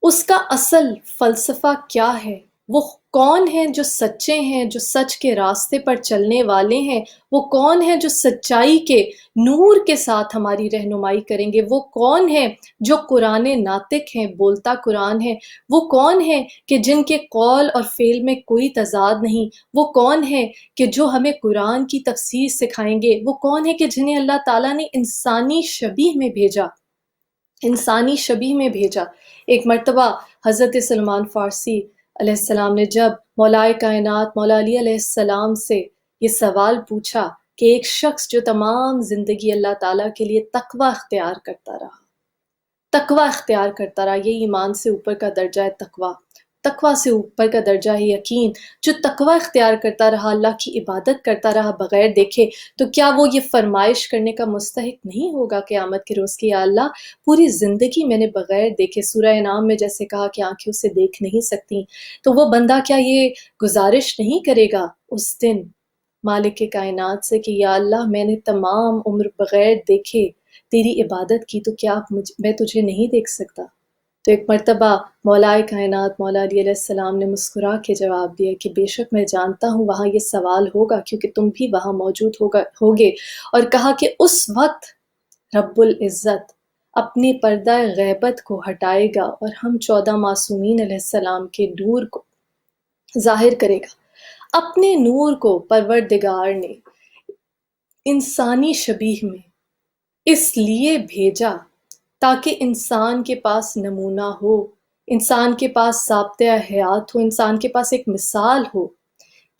S1: اس کا اصل فلسفہ کیا ہے، وہ کون ہیں جو سچے ہیں، جو سچ کے راستے پر چلنے والے ہیں، وہ کون ہیں جو سچائی کے نور کے ساتھ ہماری رہنمائی کریں گے، وہ کون ہیں جو قرآن ناطق ہیں، بولتا قرآن ہے، وہ کون ہیں کہ جن کے قول اور فعل میں کوئی تضاد نہیں، وہ کون ہیں کہ جو ہمیں قرآن کی تفسیر سکھائیں گے، وہ کون ہیں کہ جنہیں اللہ تعالیٰ نے انسانی شبیہ میں بھیجا، انسانی شبیہ میں بھیجا۔ ایک مرتبہ حضرت سلمان فارسی علیہ السلام نے جب مولائے کائنات مولا علی علیہ السلام سے یہ سوال پوچھا کہ ایک شخص جو تمام زندگی اللہ تعالیٰ کے لیے تقوی اختیار کرتا رہا، تقوی اختیار کرتا رہا، یہ ایمان سے اوپر کا درجہ ہے تقوی، تقوی سے اوپر کا درجہ ہے یقین، جو تقوی اختیار کرتا رہا، اللہ کی عبادت کرتا رہا بغیر دیکھے، تو کیا وہ یہ فرمائش کرنے کا مستحق نہیں ہوگا قیامت کے روز کہ یا اللہ پوری زندگی میں نے بغیر دیکھے، سورہ انعام میں جیسے کہا کہ آنکھیں اسے دیکھ نہیں سکتی، تو وہ بندہ کیا یہ گزارش نہیں کرے گا اس دن مالک کائنات سے کہ یا اللہ میں نے تمام عمر بغیر دیکھے تیری عبادت کی، تو کیا میں تجھے نہیں دیکھ سکتا؟ تو ایک مرتبہ مولائے کائنات مولا علی علیہ السلام نے مسکرا کے جواب دیا کہ بے شک میں جانتا ہوں وہاں یہ سوال ہوگا کیونکہ تم بھی وہاں موجود ہوگے، اور کہا کہ اس وقت رب العزت اپنے پردہ غیبت کو ہٹائے گا اور ہم 14 معصومین علیہ السلام کے نور کو ظاہر کرے گا۔ اپنے نور کو پروردگار نے انسانی شبیہ میں اس لیے بھیجا تاکہ انسان کے پاس نمونہ ہو، انسان کے پاس ضابطۂ حیات ہو، انسان کے پاس ایک مثال ہو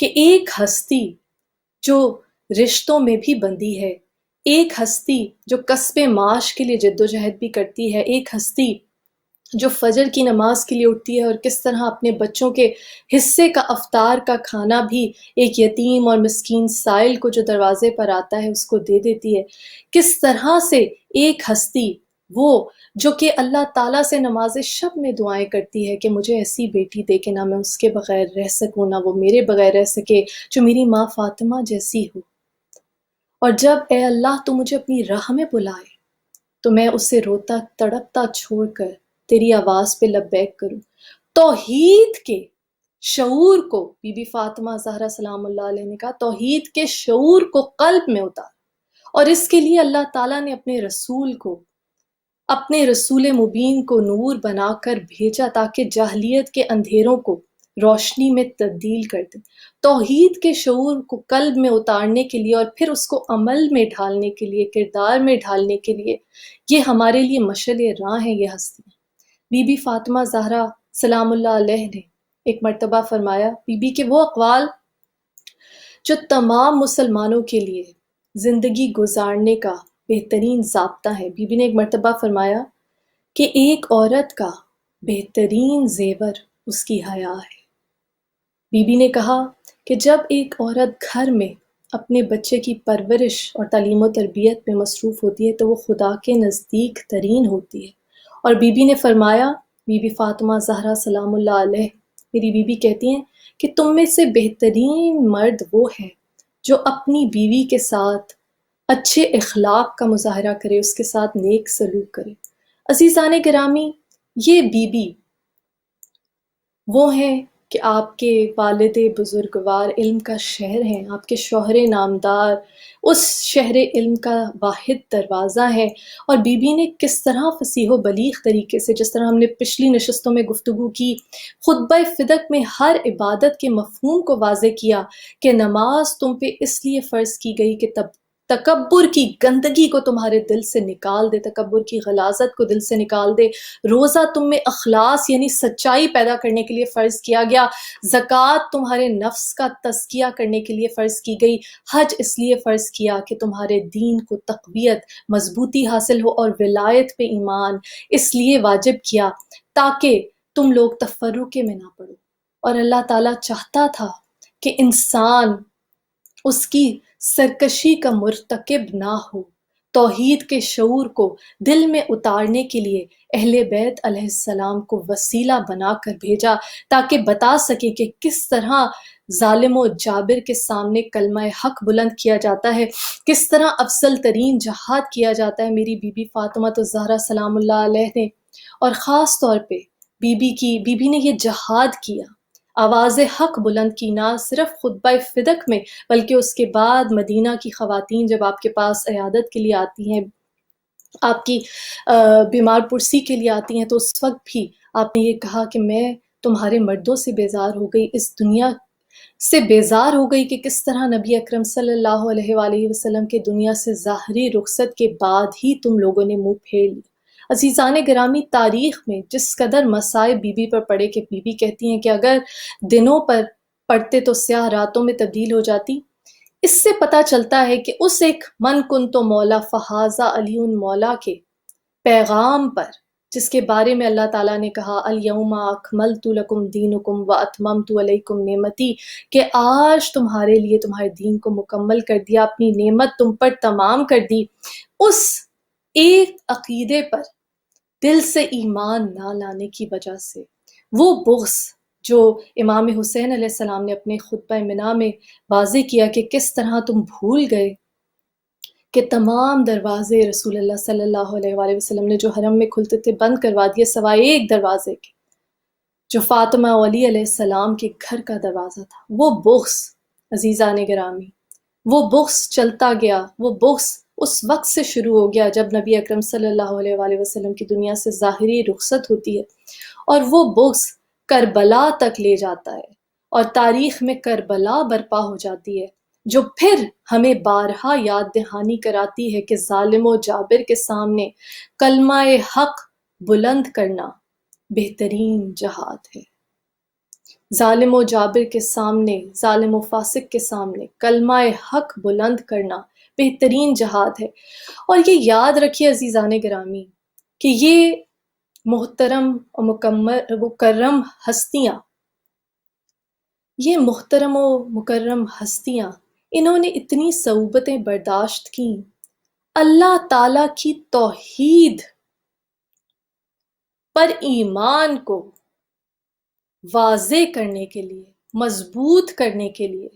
S1: کہ ایک ہستی جو رشتوں میں بھی بندھی ہے، ایک ہستی جو کسب معاش کے لیے جد و جہد بھی کرتی ہے، ایک ہستی جو فجر کی نماز کے لیے اٹھتی ہے اور کس طرح اپنے بچوں کے حصے کا افطار کا کھانا بھی ایک یتیم اور مسکین سائل کو جو دروازے پر آتا ہے اس کو دے دیتی ہے، کس طرح سے ایک ہستی وہ جو کہ اللہ تعالیٰ سے نماز شب میں دعائیں کرتی ہے کہ مجھے ایسی بیٹی دے کہ نہ میں اس کے بغیر رہ سکوں نہ وہ میرے بغیر رہ سکے، جو میری ماں فاطمہ جیسی ہو، اور جب اے اللہ تو مجھے اپنی راہ میں بلائے تو میں اسے روتا تڑپتا چھوڑ کر تیری آواز پہ لبیک کروں۔ توحید کے شعور کو بی بی فاطمہ زہرا سلام اللہ علیہ نے کہا توحید کے شعور کو قلب میں اتار، اور اس کے لیے اللہ تعالیٰ نے اپنے رسول کو، اپنے رسول مبین کو نور بنا کر بھیجا تاکہ جاہلیت کے اندھیروں کو روشنی میں تبدیل کر دے۔ توحید کے شعور کو قلب میں اتارنے کے لیے اور پھر اس کو عمل میں ڈھالنے کے لیے، کردار میں ڈھالنے کے لیے یہ ہمارے لیے مشعل راہ ہیں یہ ہستیاں۔ بی بی فاطمہ زہرا سلام اللہ علیہ نے ایک مرتبہ فرمایا، بی بی کے وہ اقوال جو تمام مسلمانوں کے لیے زندگی گزارنے کا بہترین ضابطہ ہے۔ بی بی نے ایک مرتبہ فرمایا کہ ایک عورت کا بہترین زیور اس کی حیا ہے۔ بی بی نے کہا کہ جب ایک عورت گھر میں اپنے بچے کی پرورش اور تعلیم و تربیت میں مصروف ہوتی ہے تو وہ خدا کے نزدیک ترین ہوتی ہے۔ اور بی بی نے فرمایا، بی بی فاطمہ زہرا سلام اللہ علیہ میری بی بی کہتی ہیں کہ تم میں سے بہترین مرد وہ ہے جو اپنی بیوی کے ساتھ اچھے اخلاق کا مظاہرہ کرے، اس کے ساتھ نیک سلوک کرے۔ عزیزان گرامی، یہ بی بی وہ ہیں کہ آپ کے والد بزرگوار علم کا شہر ہیں، آپ کے شوہر نامدار اس شہر علم کا واحد دروازہ ہے، اور بی بی نے کس طرح فصیح و بلیغ طریقے سے، جس طرح ہم نے پچھلی نشستوں میں گفتگو کی، خطبہ فدق میں ہر عبادت کے مفہوم کو واضح کیا کہ نماز تم پہ اس لیے فرض کی گئی کہ تکبر کی گندگی کو تمہارے دل سے نکال دے، تکبر کی غلاظت کو دل سے نکال دے۔ روزہ تم میں اخلاص یعنی سچائی پیدا کرنے کے لیے فرض کیا گیا، زکوٰۃ تمہارے نفس کا تزکیہ کرنے کے لیے فرض کی گئی، حج اس لیے فرض کیا کہ تمہارے دین کو تقویت، مضبوطی حاصل ہو، اور ولایت پہ ایمان اس لیے واجب کیا تاکہ تم لوگ تفرقے میں نہ پڑو۔ اور اللہ تعالیٰ چاہتا تھا کہ انسان اس کی سرکشی کا مرتکب نہ ہو۔ توحید کے شعور کو دل میں اتارنے کے لیے اہل بیت علیہ السلام کو وسیلہ بنا کر بھیجا تاکہ بتا سکے کہ کس طرح ظالم و جابر کے سامنے کلمہ حق بلند کیا جاتا ہے، کس طرح افضل ترین جہاد کیا جاتا ہے میری بی بی فاطمہ الزہرا سلام اللہ علیہ نے، اور خاص طور پہ بی بی نے یہ جہاد کیا، آواز حق بلند کی، نہ صرف خطبہ فدق میں بلکہ اس کے بعد مدینہ کی خواتین جب آپ کے پاس عیادت کے لیے آتی ہیں، آپ کی بیمار پرسی کے لیے آتی ہیں، تو اس وقت بھی آپ نے یہ کہا کہ میں تمہارے مردوں سے بیزار ہو گئی، اس دنیا سے بیزار ہو گئی کہ کس طرح نبی اکرم صلی اللہ علیہ وآلہ وسلم کے دنیا سے ظاہری رخصت کے بعد ہی تم لوگوں نے منہ پھیر لیا۔ عزیزان گرامی، تاریخ میں جس قدر مصائب بی بی پر پڑے کہ بی بی کہتی ہیں کہ اگر دنوں پر پڑتے تو سیاہ راتوں میں تبدیل ہو جاتی، اس سے پتہ چلتا ہے کہ اس ایک من کن تو مولا فہذا علی مولا کے پیغام پر، جس کے بارے میں اللہ تعالیٰ نے کہا الیوم اکملت لکم دینکم واتممت علیکم نعمتی، کہ آج تمہارے لیے تمہارے دین کو مکمل کر دیا، اپنی نعمت تم پر تمام کر دی، اس ایک عقیدے پر دل سے ایمان نہ لانے کی وجہ سے، وہ بغض جو امام حسین علیہ السلام نے اپنے خطبہ منا میں واضح کیا کہ کس طرح تم بھول گئے کہ تمام دروازے رسول اللہ صلی اللہ علیہ وآلہ وسلم نے جو حرم میں کھلتے تھے بند کروا دیے سوائے ایک دروازے کے، جو فاطمہ و علی علیہ السلام کے گھر کا دروازہ تھا۔ وہ بغض عزیزان گرامی، وہ بغض چلتا گیا، وہ بغض اس وقت سے شروع ہو گیا جب نبی اکرم صلی اللہ علیہ وآلہ وسلم کی دنیا سے ظاہری رخصت ہوتی ہے، اور وہ بغض کربلا تک لے جاتا ہے، اور تاریخ میں کربلا برپا ہو جاتی ہے، جو پھر ہمیں بارہا یاد دہانی کراتی ہے کہ ظالم و جابر کے سامنے کلمہ حق بلند کرنا بہترین جہاد ہے۔ ظالم و جابر کے سامنے، ظالم و فاسق کے سامنے کلمہ حق بلند کرنا بہترین جہاد ہے۔ اور یہ یاد رکھیے عزیزان گرامی کہ یہ محترم و مکرم ہستیاں، یہ محترم و مکرم ہستیاں، انہوں نے اتنی صعوبتیں برداشت کیں اللہ تعالیٰ کی توحید پر ایمان کو واضح کرنے کے لیے، مضبوط کرنے کے لیے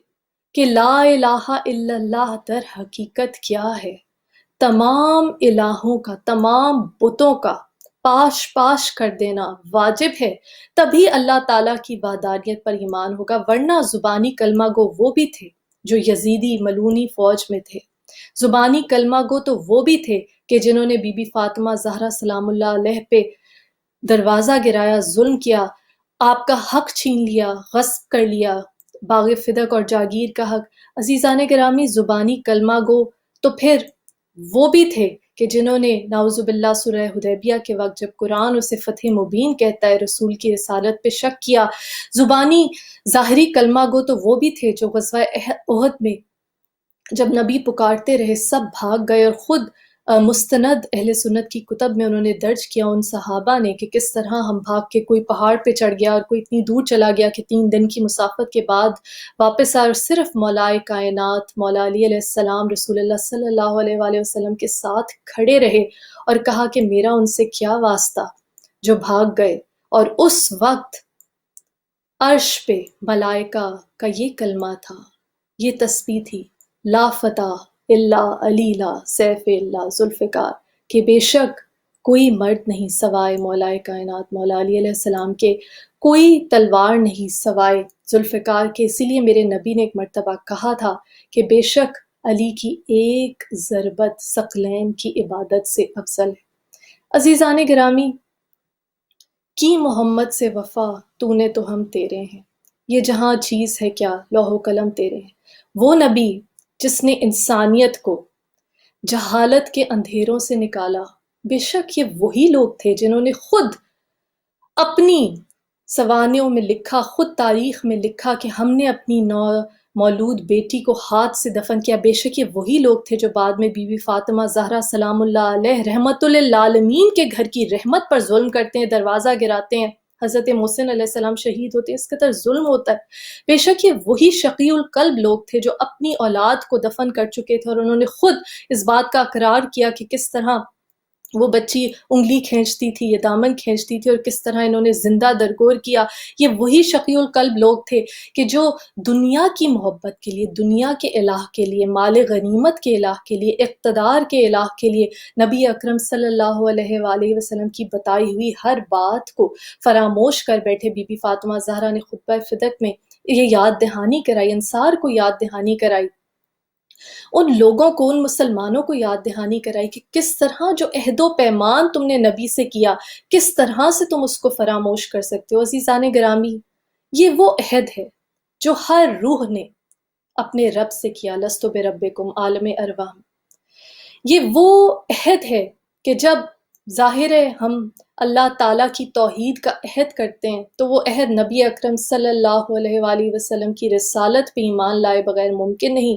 S1: کہ لا الہ الا اللہ در حقیقت کیا ہے، تمام الہوں کا، تمام بتوں کا پاش کر دینا واجب ہے، تبھی اللہ تعالیٰ کی وحدانیت پر ایمان ہوگا، ورنہ زبانی کلمہ گو وہ بھی تھے جو یزیدی ملونی فوج میں تھے، زبانی کلمہ گو تو وہ بھی تھے کہ جنہوں نے بی بی فاطمہ زہرا سلام اللہ علیہ پہ دروازہ گرایا، ظلم کیا، آپ کا حق چھین لیا، غصب کر لیا، باغ فدق اور جاگیر کا حق۔ عزیزان گرامی، زبانی کلمہ گو تو پھر وہ بھی تھے کہ جنہوں نے نعوذ باللہ سورہ حدیبیہ کے وقت جب قرآن اسے فتح مبین کہتا ہے رسول کی رسالت پہ شک کیا، زبانی ظاہری کلمہ گو تو وہ بھی تھے جو غزوہ احد میں جب نبی پکارتے رہے سب بھاگ گئے، اور خود مستند اہل سنت کی کتب میں انہوں نے درج کیا ان صحابہ نے کہ کس طرح ہم بھاگ کے کوئی پہاڑ پہ چڑھ گیا اور کوئی اتنی دور چلا گیا کہ 3 دن کی مسافت کے بعد واپس آئے، اور صرف مولائے کائنات مولا علی علیہ السلام رسول اللہ صلی اللہ علیہ وآلہ وسلم کے ساتھ کھڑے رہے اور کہا کہ میرا ان سے کیا واسطہ جو بھاگ گئے، اور اس وقت عرش پہ ملائکہ کا یہ کلمہ تھا، یہ تسبیح تھی، لا فتح الا علی لا سیف اللہ ذوالفقار، کہ بے شک کوئی مرد نہیں سوائے مولا کائنات مولا علی علیہ السلام کے، کوئی تلوار نہیں سوائے ذوالفقار کے، اسی لیے میرے نبی نے ایک مرتبہ کہا تھا کہ بے شک علی کی ایک ضربت ثقلین کی عبادت سے افضل ہے۔ عزیزان گرامی، کی محمد سے وفا تو نے تو ہم تیرے ہیں، یہ جہاں چیز ہے کیا لوح و قلم تیرے ہیں۔ وہ نبی جس نے انسانیت کو جہالت کے اندھیروں سے نکالا، بے شک یہ وہی لوگ تھے جنہوں نے خود اپنی سوانحوں میں لکھا، خود تاریخ میں لکھا کہ ہم نے اپنی مولود بیٹی کو ہاتھ سے دفن کیا۔ بے شک یہ وہی لوگ تھے جو بعد میں بی بی فاطمہ زہرا سلام اللہ علیہ رحمت للعالمین کے گھر کی رحمت پر ظلم کرتے ہیں، دروازہ گراتے ہیں، حضرت محسن علیہ السلام شہید ہوتے ہیں، اس قدر ظلم ہوتا ہے۔ بے شک یہ وہی شقی القلب لوگ تھے جو اپنی اولاد کو دفن کر چکے تھے، اور انہوں نے خود اس بات کا اقرار کیا کہ کس طرح وہ بچی انگلی کھینچتی تھی، یہ دامن کھینچتی تھی، اور کس طرح انہوں نے زندہ درگور کیا۔ یہ وہی شقی القلب لوگ تھے کہ جو دنیا کی محبت کے لیے، دنیا کے الہ کے لیے، مال غنیمت کے الہ کے لیے، اقتدار کے الہ کے لیے نبی اکرم صلی اللہ علیہ وآلہ وسلم کی بتائی ہوئی ہر بات کو فراموش کر بیٹھے۔ بی بی فاطمہ زہرا نے خطبہ فدق میں یہ یاد دہانی کرائی، انصار کو یاد دہانی کرائی، ان لوگوں کو، ان مسلمانوں کو یاد دہانی کرائی کہ کس طرح جو عہد و پیمان تم نے نبی سے کیا، کس طرح سے تم اس کو فراموش کر سکتے ہو۔ عزیزان گرامی، یہ وہ عہد ہے جو ہر روح نے اپنے رب سے کیا، لست بربکم، عالم ارواح میں۔ یہ وہ عہد ہے کہ جب ظاہر ہے ہم اللہ تعالیٰ کی توحید کا عہد کرتے ہیں تو وہ عہد نبی اکرم صلی اللہ علیہ وآلہ وسلم کی رسالت پہ ایمان لائے بغیر ممکن نہیں۔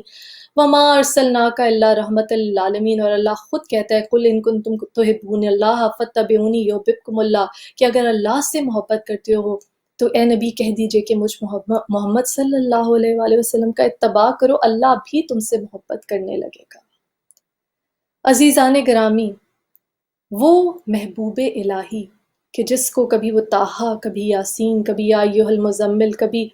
S1: وما ارسلناک الا رحمت للعالمین، اور اللہ خود کہتا ہے قل ان کنتم تحبون اللہ فاتبعونی یحببکم اللہ، کہ اگر اللہ سے محبت کرتے ہو تو اے نبی کہہ دیجئے کہ مجھ محمد صلی اللہ علیہ وآلہ وسلم کا اتباع کرو، اللہ بھی تم سے محبت کرنے لگے گا۔ عزیزان گرامی، وہ محبوب الہی کہ جس کو کبھی وہ طٰہٰ، کبھی یاسین، کبھی یا ایھا المزمل، کبھی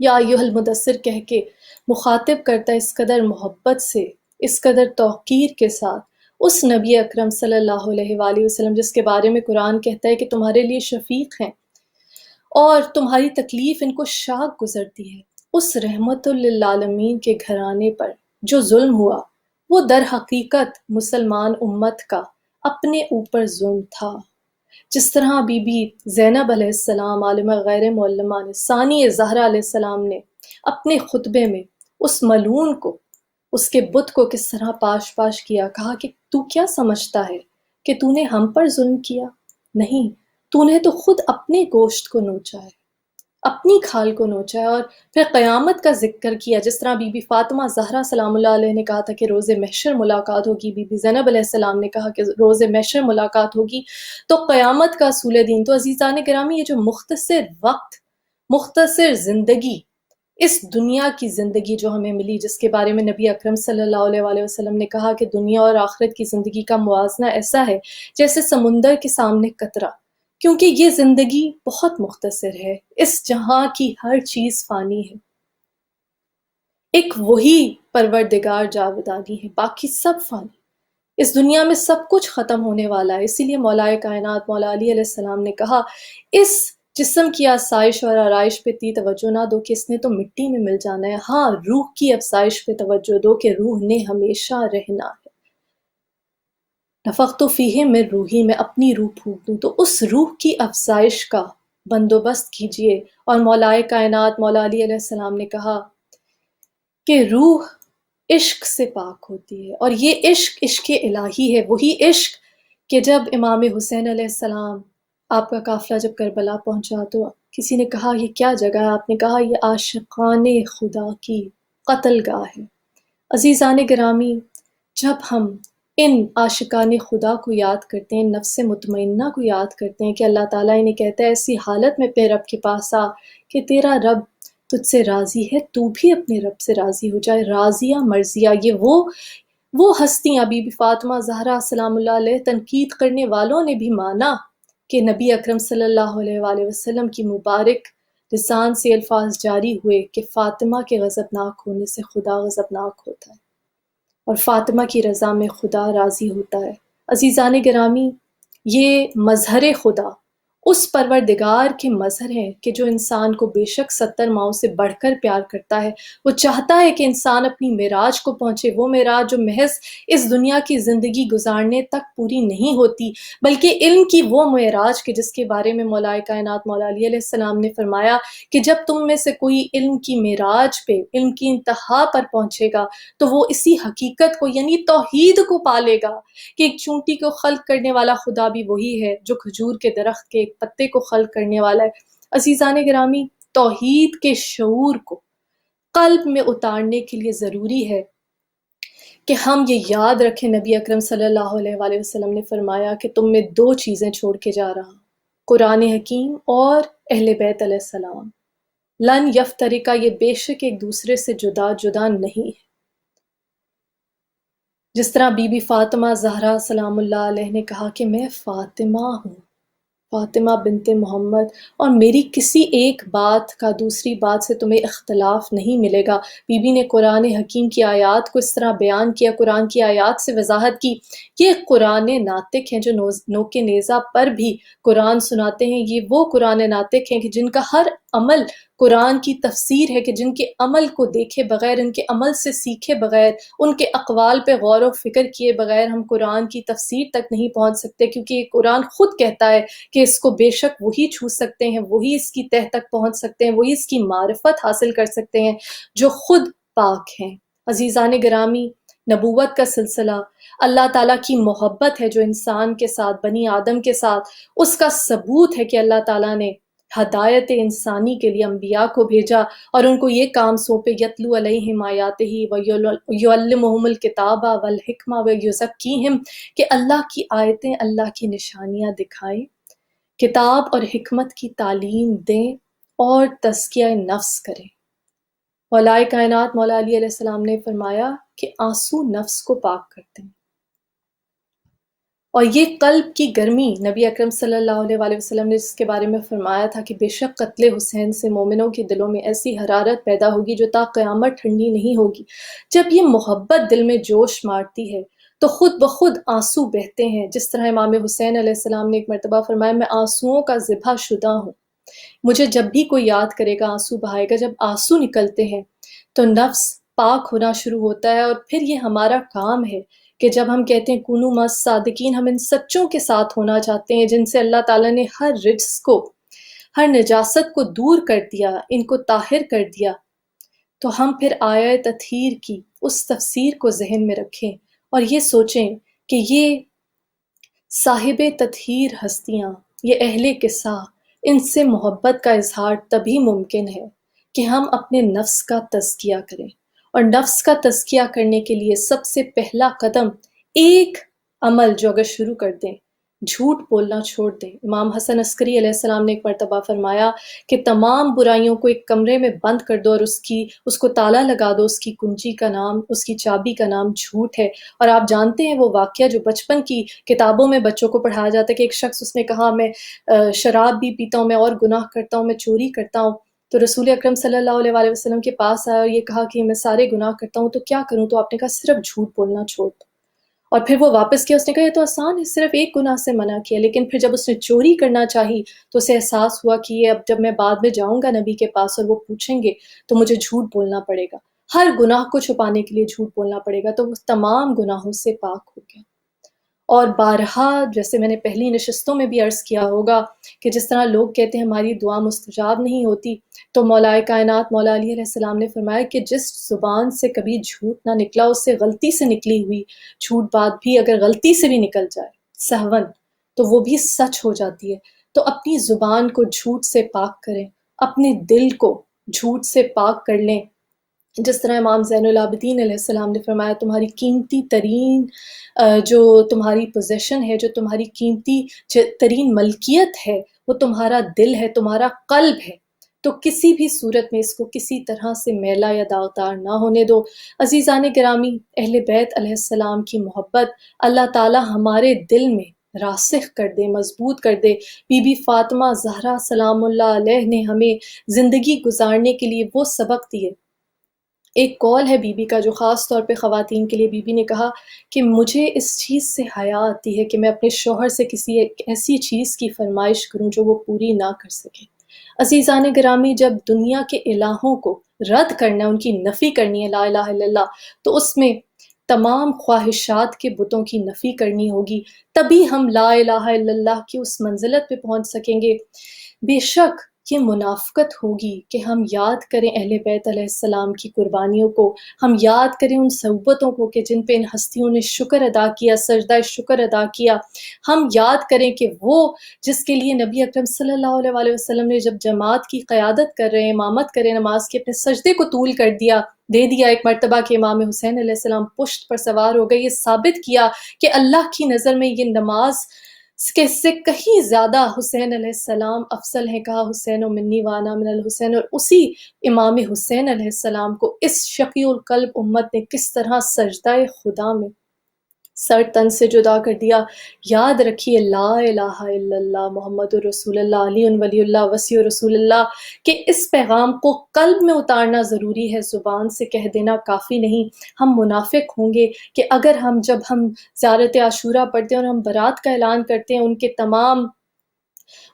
S1: یا ایھا المدثر کہہ کے مخاطب کرتا ہے، اس قدر محبت سے، اس قدر توقیر کے ساتھ، اس نبی اکرم صلی اللہ علیہ وآلہ وسلم جس کے بارے میں قرآن کہتا ہے کہ تمہارے لیے شفیق ہیں اور تمہاری تکلیف ان کو شاق گزرتی ہے۔ اس رحمت للعالمین کے گھرانے پر جو ظلم ہوا، وہ در حقیقت مسلمان امت کا اپنے اوپر ظلم تھا۔ جس طرح بی بی زینب علیہ السلام، عالمہ غیر معلمہ نے، ثانی زہرا علیہ السلام نے اپنے خطبے میں اس ملعون کو، اس کے بت کو کس طرح پاش پاش کیا، کہا کہ تو کیا سمجھتا ہے کہ تو نے ہم پر ظلم کیا؟ نہیں، تو نے تو خود اپنے گوشت کو نوچا ہے، اپنی کھال کو نوچا ہے۔ اور پھر قیامت کا ذکر کیا، جس طرح بی بی فاطمہ زہرا سلام اللہ علیہ نے کہا تھا کہ روز محشر ملاقات ہوگی، بی بی زینب علیہ السلام نے کہا کہ روز محشر ملاقات ہوگی، تو قیامت کا اصول دین۔ تو عزیزان گرامی، یہ جو مختصر وقت، مختصر زندگی، اس دنیا کی زندگی جو ہمیں ملی، جس کے بارے میں نبی اکرم صلی اللہ علیہ وآلہ وسلم نے کہا کہ دنیا اور آخرت کی زندگی کا موازنہ ایسا ہے جیسے سمندر کے سامنے قطرہ، کیونکہ یہ زندگی بہت مختصر ہے، اس جہاں کی ہر چیز فانی ہے، ایک وہی پروردگار جاودانی ہے، باقی سب فانی۔ اس دنیا میں سب کچھ ختم ہونے والا ہے، اسی لیے مولائے کائنات مولا علی علیہ السلام نے کہا اس جسم کی آسائش اور آرائش پہ اتنی توجہ نہ دو کہ اس نے تو مٹی میں مل جانا ہے، ہاں روح کی افزائش پہ توجہ دو کہ روح نے ہمیشہ رہنا ہے۔ نفخت فیہ من روحی، میں اپنی روح پھونک دوں، تو اس روح کی افزائش کا بندوبست کیجئے۔ اور مولائے کائنات مولا علی علیہ السلام نے کہا کہ روح عشق سے پاک ہوتی ہے، اور یہ عشق عشق الہی ہے، وہی عشق کہ جب امام حسین علیہ السلام، آپ کا قافلہ جب کربلا پہنچا تو کسی نے کہا یہ کیا جگہ ہے؟ آپ نے کہا یہ عاشقان خدا کی قتل گاہ ہے۔ عزیزان گرامی، جب ہم ان عاشقان خدا کو یاد کرتے ہیں، نفس مطمئنہ کو یاد کرتے ہیں کہ اللہ تعالیٰ انہیں کہتا ہے ایسی حالت میں اپنے رب کے پاس آ کہ تیرا رب تجھ سے راضی ہے، تو بھی اپنے رب سے راضی ہو جائے، راضیہ مرضیہ۔ یہ وہ ہستیاں، بی بی فاطمہ زہرا سلام اللہ علیہ، تنقید کرنے والوں نے بھی مانا کہ نبی اکرم صلی اللہ علیہ وآلہ وسلم کی مبارک لسان سے الفاظ جاری ہوئے کہ فاطمہ کے غضبناک ہونے سے خدا غضبناک ہوتا ہے، اور فاطمہ کی رضا میں خدا راضی ہوتا ہے۔ عزیزان گرامی، یہ مظہر خدا اس پروردگار کے مظہر ہیں کہ جو انسان کو بے شک 70 ماؤں سے بڑھ کر پیار کرتا ہے۔ وہ چاہتا ہے کہ انسان اپنی معراج کو پہنچے، وہ معراج جو محض اس دنیا کی زندگی گزارنے تک پوری نہیں ہوتی، بلکہ علم کی وہ معراج کہ جس کے بارے میں مولا کائنات مولا علی علیہ السلام نے فرمایا کہ جب تم میں سے کوئی علم کی معراج پہ، علم کی انتہا پر پہنچے گا تو وہ اسی حقیقت کو یعنی توحید کو پالے گا کہ ایک چونٹی کو خلق کرنے والا خدا بھی وہی ہے جو کھجور کے درخت کے ایک پتے کو خلق کرنے والا ہے۔ عزیزان گرامی، توحید کے شعور کو قلب میں اتارنے کے لیے ضروری ہے کہ ہم یہ یاد رکھیں، نبی اکرم صلی اللہ علیہ وآلہ وسلم نے فرمایا کہ تم میں 2 چیزیں چھوڑ کے جا رہا ہوں، قرآن حکیم اور اہل بیت علیہ السلام۔ لن یفترقہ، یہ بے شک ایک دوسرے سے جدا جدا نہیں ہے۔ جس طرح بی بی فاطمہ زہرا سلام اللہ علیہ نے کہا کہ میں فاطمہ ہوں، فاطمہ بنت محمد، اور میری کسی ایک بات کا دوسری بات سے تمہیں اختلاف نہیں ملے گا۔ بی بی نے قرآن حکیم کی آیات کو اس طرح بیان کیا، قرآن کی آیات سے وضاحت کی۔ یہ قرآن ناطق ہیں جو نوک نیزہ پر بھی قرآن سناتے ہیں، یہ وہ قرآن ناطق ہیں کہ جن کا ہر عمل قرآن کی تفسیر ہے، کہ جن کے عمل کو دیکھے بغیر، ان کے عمل سے سیکھے بغیر، ان کے اقوال پہ غور و فکر کیے بغیر ہم قرآن کی تفسیر تک نہیں پہنچ سکتے، کیونکہ یہ قرآن خود کہتا ہے کہ اس کو بے شک وہی چھو سکتے ہیں، وہی اس کی تہ تک پہنچ سکتے ہیں، وہی اس کی معرفت حاصل کر سکتے ہیں جو خود پاک ہیں۔ عزیزان گرامی، نبوت کا سلسلہ اللہ تعالیٰ کی محبت ہے جو انسان کے ساتھ، بنی آدم کے ساتھ، اس کا ثبوت ہے کہ اللہ تعالیٰ نے ہدایت انسانی کے لیے انبیاء کو بھیجا اور ان کو یہ کام سونپے، یتلو علیہم آیاتہ ویعلمہم الکتاب والحکمہ ویزکیہم، کہ اللہ کی آیتیں، اللہ کی نشانیاں دکھائیں، کتاب اور حکمت کی تعلیم دیں اور تزکیہ نفس کریں۔ مولا کائنات مولا علی علیہ السلام نے فرمایا کہ آنسو نفس کو پاک کرتے ہیں، اور یہ قلب کی گرمی نبی اکرم صلی اللہ علیہ وآلہ وسلم نے جس کے بارے میں فرمایا تھا کہ بے شک قتل حسین سے مومنوں کے دلوں میں ایسی حرارت پیدا ہوگی جو تا قیامت ٹھنڈی نہیں ہوگی۔ جب یہ محبت دل میں جوش مارتی ہے تو خود بخود آنسو بہتے ہیں، جس طرح امام حسین علیہ السلام نے ایک مرتبہ فرمایا، میں آنسوؤں کا ذبح شدہ ہوں، مجھے جب بھی کوئی یاد کرے گا آنسو بہائے گا۔ جب آنسو نکلتے ہیں تو نفس پاک ہونا شروع ہوتا ہے، اور پھر یہ ہمارا کام ہے کہ جب ہم کہتے ہیں کونو مس صادقین، ہم ان سچوں کے ساتھ ہونا چاہتے ہیں جن سے اللہ تعالیٰ نے ہر رجس کو، ہر نجاست کو دور کر دیا، ان کو طاہر کر دیا، تو ہم پھر آیہ تطہیر کی اس تفسیر کو ذہن میں رکھیں اور یہ سوچیں کہ یہ صاحب تطہیر ہستیاں، یہ اہل قصہ، ان سے محبت کا اظہار تبھی ممکن ہے کہ ہم اپنے نفس کا تزکیہ کریں، اور نفس کا تزکیہ کرنے کے لیے سب سے پہلا قدم ایک عمل جو اگر شروع کر دیں، جھوٹ بولنا چھوڑ دیں۔ امام حسن عسکری علیہ السلام نے ایک مرتبہ فرمایا کہ تمام برائیوں کو ایک کمرے میں بند کر دو اور اس کو تالا لگا دو، اس کی کنجی کا نام، اس کی چابی کا نام جھوٹ ہے۔ اور آپ جانتے ہیں وہ واقعہ جو بچپن کی کتابوں میں بچوں کو پڑھایا جاتا ہے کہ ایک شخص اس نے کہا میں شراب بھی پیتا ہوں، میں اور گناہ کرتا ہوں، میں چوری کرتا ہوں۔ تو رسول اکرم صلی اللہ علیہ وآلہ وسلم کے پاس آیا اور یہ کہا کہ میں سارے گناہ کرتا ہوں تو کیا کروں؟ تو آپ نے کہا صرف جھوٹ بولنا چھوڑ دو۔ اور پھر وہ واپس کیا، اس نے کہا یہ تو آسان ہے، صرف ایک گناہ سے منع کیا۔ لیکن پھر جب اس نے چوری کرنا چاہی تو اسے احساس ہوا کہ یہ اب جب میں بعد میں جاؤں گا نبی کے پاس اور وہ پوچھیں گے تو مجھے جھوٹ بولنا پڑے گا، ہر گناہ کو چھپانے کے لیے جھوٹ بولنا پڑے گا، تو وہ تمام گناہوں سے پاک ہو گیا۔ اور بارہا جیسے میں نے پہلی نشستوں میں بھی عرض کیا ہوگا کہ جس طرح لوگ کہتے ہیں ہماری دعا مستجاب نہیں ہوتی، تو مولا کائنات مولا علی علیہ السلام نے فرمایا کہ جس زبان سے کبھی جھوٹ نہ نکلا، اس سے غلطی سے نکلی ہوئی جھوٹ بات بھی اگر غلطی سے بھی نکل جائے سہون، تو وہ بھی سچ ہو جاتی ہے۔ تو اپنی زبان کو جھوٹ سے پاک کریں، اپنے دل کو جھوٹ سے پاک کر لیں۔ جس طرح امام زین العابدین علیہ السلام نے فرمایا تمہاری قیمتی ترین جو تمہاری پوزیشن ہے، جو تمہاری قیمتی ترین ملکیت ہے، وہ تمہارا دل ہے، تمہارا قلب ہے، تو کسی بھی صورت میں اس کو کسی طرح سے میلا یا داغدار نہ ہونے دو۔ عزیزان گرامی، اہل بیت علیہ السلام کی محبت اللہ تعالی ہمارے دل میں راسخ کر دے، مضبوط کر دے۔ بی بی فاطمہ زہرا سلام اللہ علیہ نے ہمیں زندگی گزارنے کے لیے وہ سبق دیے ایک کال ہے بی بی کا جو خاص طور پہ خواتین کے لیے، بی بی نے کہا کہ مجھے اس چیز سے حیا آتی ہے کہ میں اپنے شوہر سے کسی ایک ایسی چیز کی فرمائش کروں جو وہ پوری نہ کر سکے۔ عزیزان گرامی، جب دنیا کے الہوں کو رد کرنا ہے، ان کی نفی کرنی ہے، لا الہ الا اللہ، تو اس میں تمام خواہشات کے بتوں کی نفی کرنی ہوگی، تبھی ہم لا الہ الا اللہ کی اس منزلت پہ پہنچ سکیں گے۔ بے شک یہ منافقت ہوگی کہ ہم یاد کریں اہل بیت علیہ السلام کی قربانیوں کو، ہم یاد کریں ان صحبتوں کو کہ جن پہ ان ہستیوں نے شکر ادا کیا، سجدہ شکر ادا کیا، ہم یاد کریں کہ وہ جس کے لیے نبی اکرم صلی اللہ علیہ وآلہ وسلم نے جب جماعت کی قیادت کر رہے ہیں، امامت کرے نماز کے، اپنے سجدے کو طول کر دے دیا ایک مرتبہ کہ امام حسین علیہ السلام پشت پر سوار ہو گئے، یہ ثابت کیا کہ اللہ کی نظر میں یہ نماز کے سے کہیں زیادہ حسین علیہ السلام افضل ہیں۔ کہا حسین منی وانا من الحسین، اور اسی امام حسین علیہ السلام کو اس شقی القلب امت نے کس طرح سجدہ خدا میں سر تن سے جدا کر دیا۔ یاد رکھیے لا الہ الا اللہ محمد رسول اللہ علی ولی اللہ وسیع رسول اللہ، کہ اس پیغام کو قلب میں اتارنا ضروری ہے، زبان سے کہہ دینا کافی نہیں۔ ہم منافق ہوں گے کہ اگر جب ہم زیارت عاشورہ پڑھتے ہیں اور ہم برات کا اعلان کرتے ہیں ان کے تمام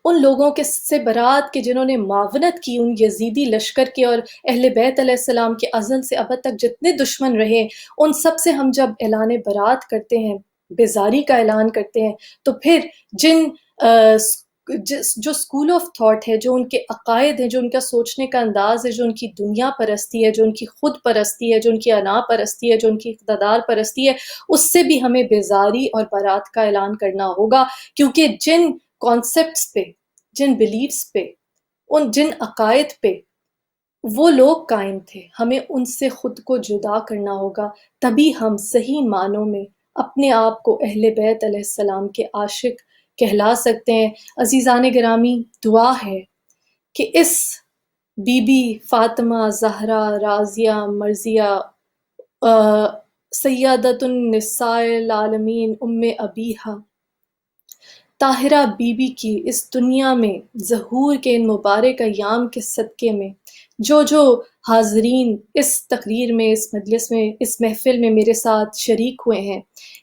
S1: ان لوگوں کے سے برات کے جنہوں نے معاونت کی ان یزیدی لشکر کے اور اہل بیت علیہ السلام کے ازل سے ابد تک جتنے دشمن رہے، ان سب سے ہم جب اعلان برات کرتے ہیں، بیزاری کا اعلان کرتے ہیں، تو پھر جو اسکول آف تھاٹ ہے، جو ان کے عقائد ہیں، جو ان کا سوچنے کا انداز ہے، جو ان کی دنیا پرستی ہے، جو ان کی خود پرستی ہے، جو ان کی انا پرستی ہے، جو ان کی اقتدار پرستی ہے، اس سے بھی ہمیں بیزاری اور برات کا اعلان کرنا ہوگا، کیونکہ جن کانسیپٹس پہ، جن بلیفز پہ، جن عقائد پہ وہ لوگ قائم تھے، ہمیں ان سے خود کو جدا کرنا ہوگا، تبھی ہم صحیح معنوں میں اپنے آپ کو اہل بیت علیہ السلام کے عاشق کہلا سکتے ہیں۔ عزیزان گرامی، دعا ہے کہ اس بی بی فاطمہ زہرا رازیہ مرضیہ سیدۃ النساء العالمین ام ابیہا طاہرہ بی بی کی اس دنیا میں ظہور کے ان مبارک ایام کے صدقے میں جو حاضرین اس تقریر میں، اس مجلس میں، اس محفل میں میرے ساتھ شریک ہوئے ہیں،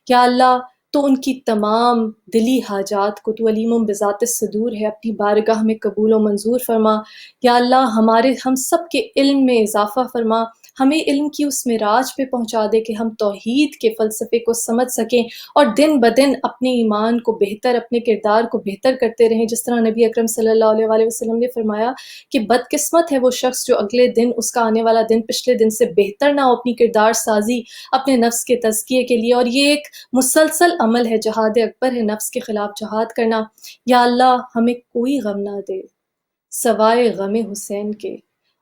S1: یا اللہ تو ان کی تمام دلی حاجات کو تو علیم بذات الصدور ہے، اپنی بارگاہ میں قبول و منظور فرما۔ یا اللہ ہم سب کے علم میں اضافہ فرما، ہمیں علم کی اس معراج پہ پہنچا دے کہ ہم توحید کے فلسفے کو سمجھ سکیں اور دن بدن اپنے ایمان کو بہتر، اپنے کردار کو بہتر کرتے رہیں، جس طرح نبی اکرم صلی اللہ علیہ وآلہ وسلم نے فرمایا کہ بدقسمت ہے وہ شخص جو اگلے دن، اس کا آنے والا دن پچھلے دن سے بہتر نہ ہو اپنی کردار سازی، اپنے نفس کے تزکیے کے لیے، اور یہ ایک مسلسل عمل ہے، جہاد اکبر ہے نفس کے خلاف جہاد کرنا۔ یا اللہ ہمیں کوئی غم نہ دے سوائے غم حسین کے،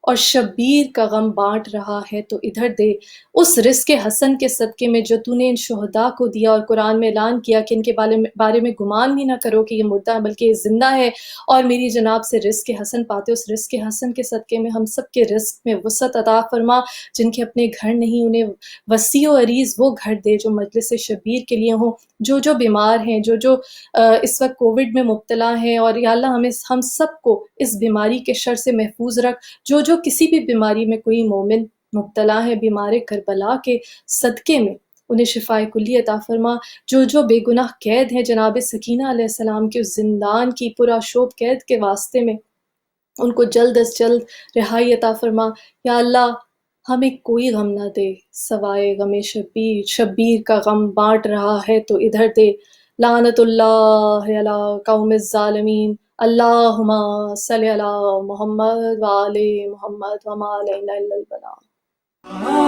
S1: اور شبیر کا غم بانٹ رہا ہے تو ادھر دے، اس رزق حسن کے صدقے میں جو تو نے ان شہداء کو دیا اور قرآن میں اعلان کیا کہ ان کے بارے میں گمان بھی نہ کرو کہ یہ مردہ ہے بلکہ یہ زندہ ہے اور میری جناب سے رزق حسن پاتے، اس رزق حسن کے صدقے میں ہم سب کے رزق میں وسعت عطا فرما، جن کے اپنے گھر نہیں انہیں وسیع و عریض وہ گھر دے جو مجلس شبیر کے لیے ہوں، جو بیمار ہیں، جو اس وقت کووڈ میں مبتلا ہیں، اور یا اللہ ہم سب کو اس بیماری کے شر سے محفوظ رکھ، جو کسی بھی بیماری میں کوئی مومن مبتلا ہے، بیمار کربلا کے صدقے میں انہیں شفاء کلی عطا فرما، جو بے گناہ قید ہیں جناب سکینہ علیہ السلام کے اس زندان کی پرآشوب قید کے واسطے میں ان کو جلد از جلد رہائی عطا فرما۔ یا اللہ ہمیں کوئی غم نہ دے سوائے غم شبیر کا غم بانٹ رہا ہے تو ادھر دے، لعنت اللہ علی قوم الظالمین، اللہم صلی علی محمد وآل محمد وما علینا الا البلاغ۔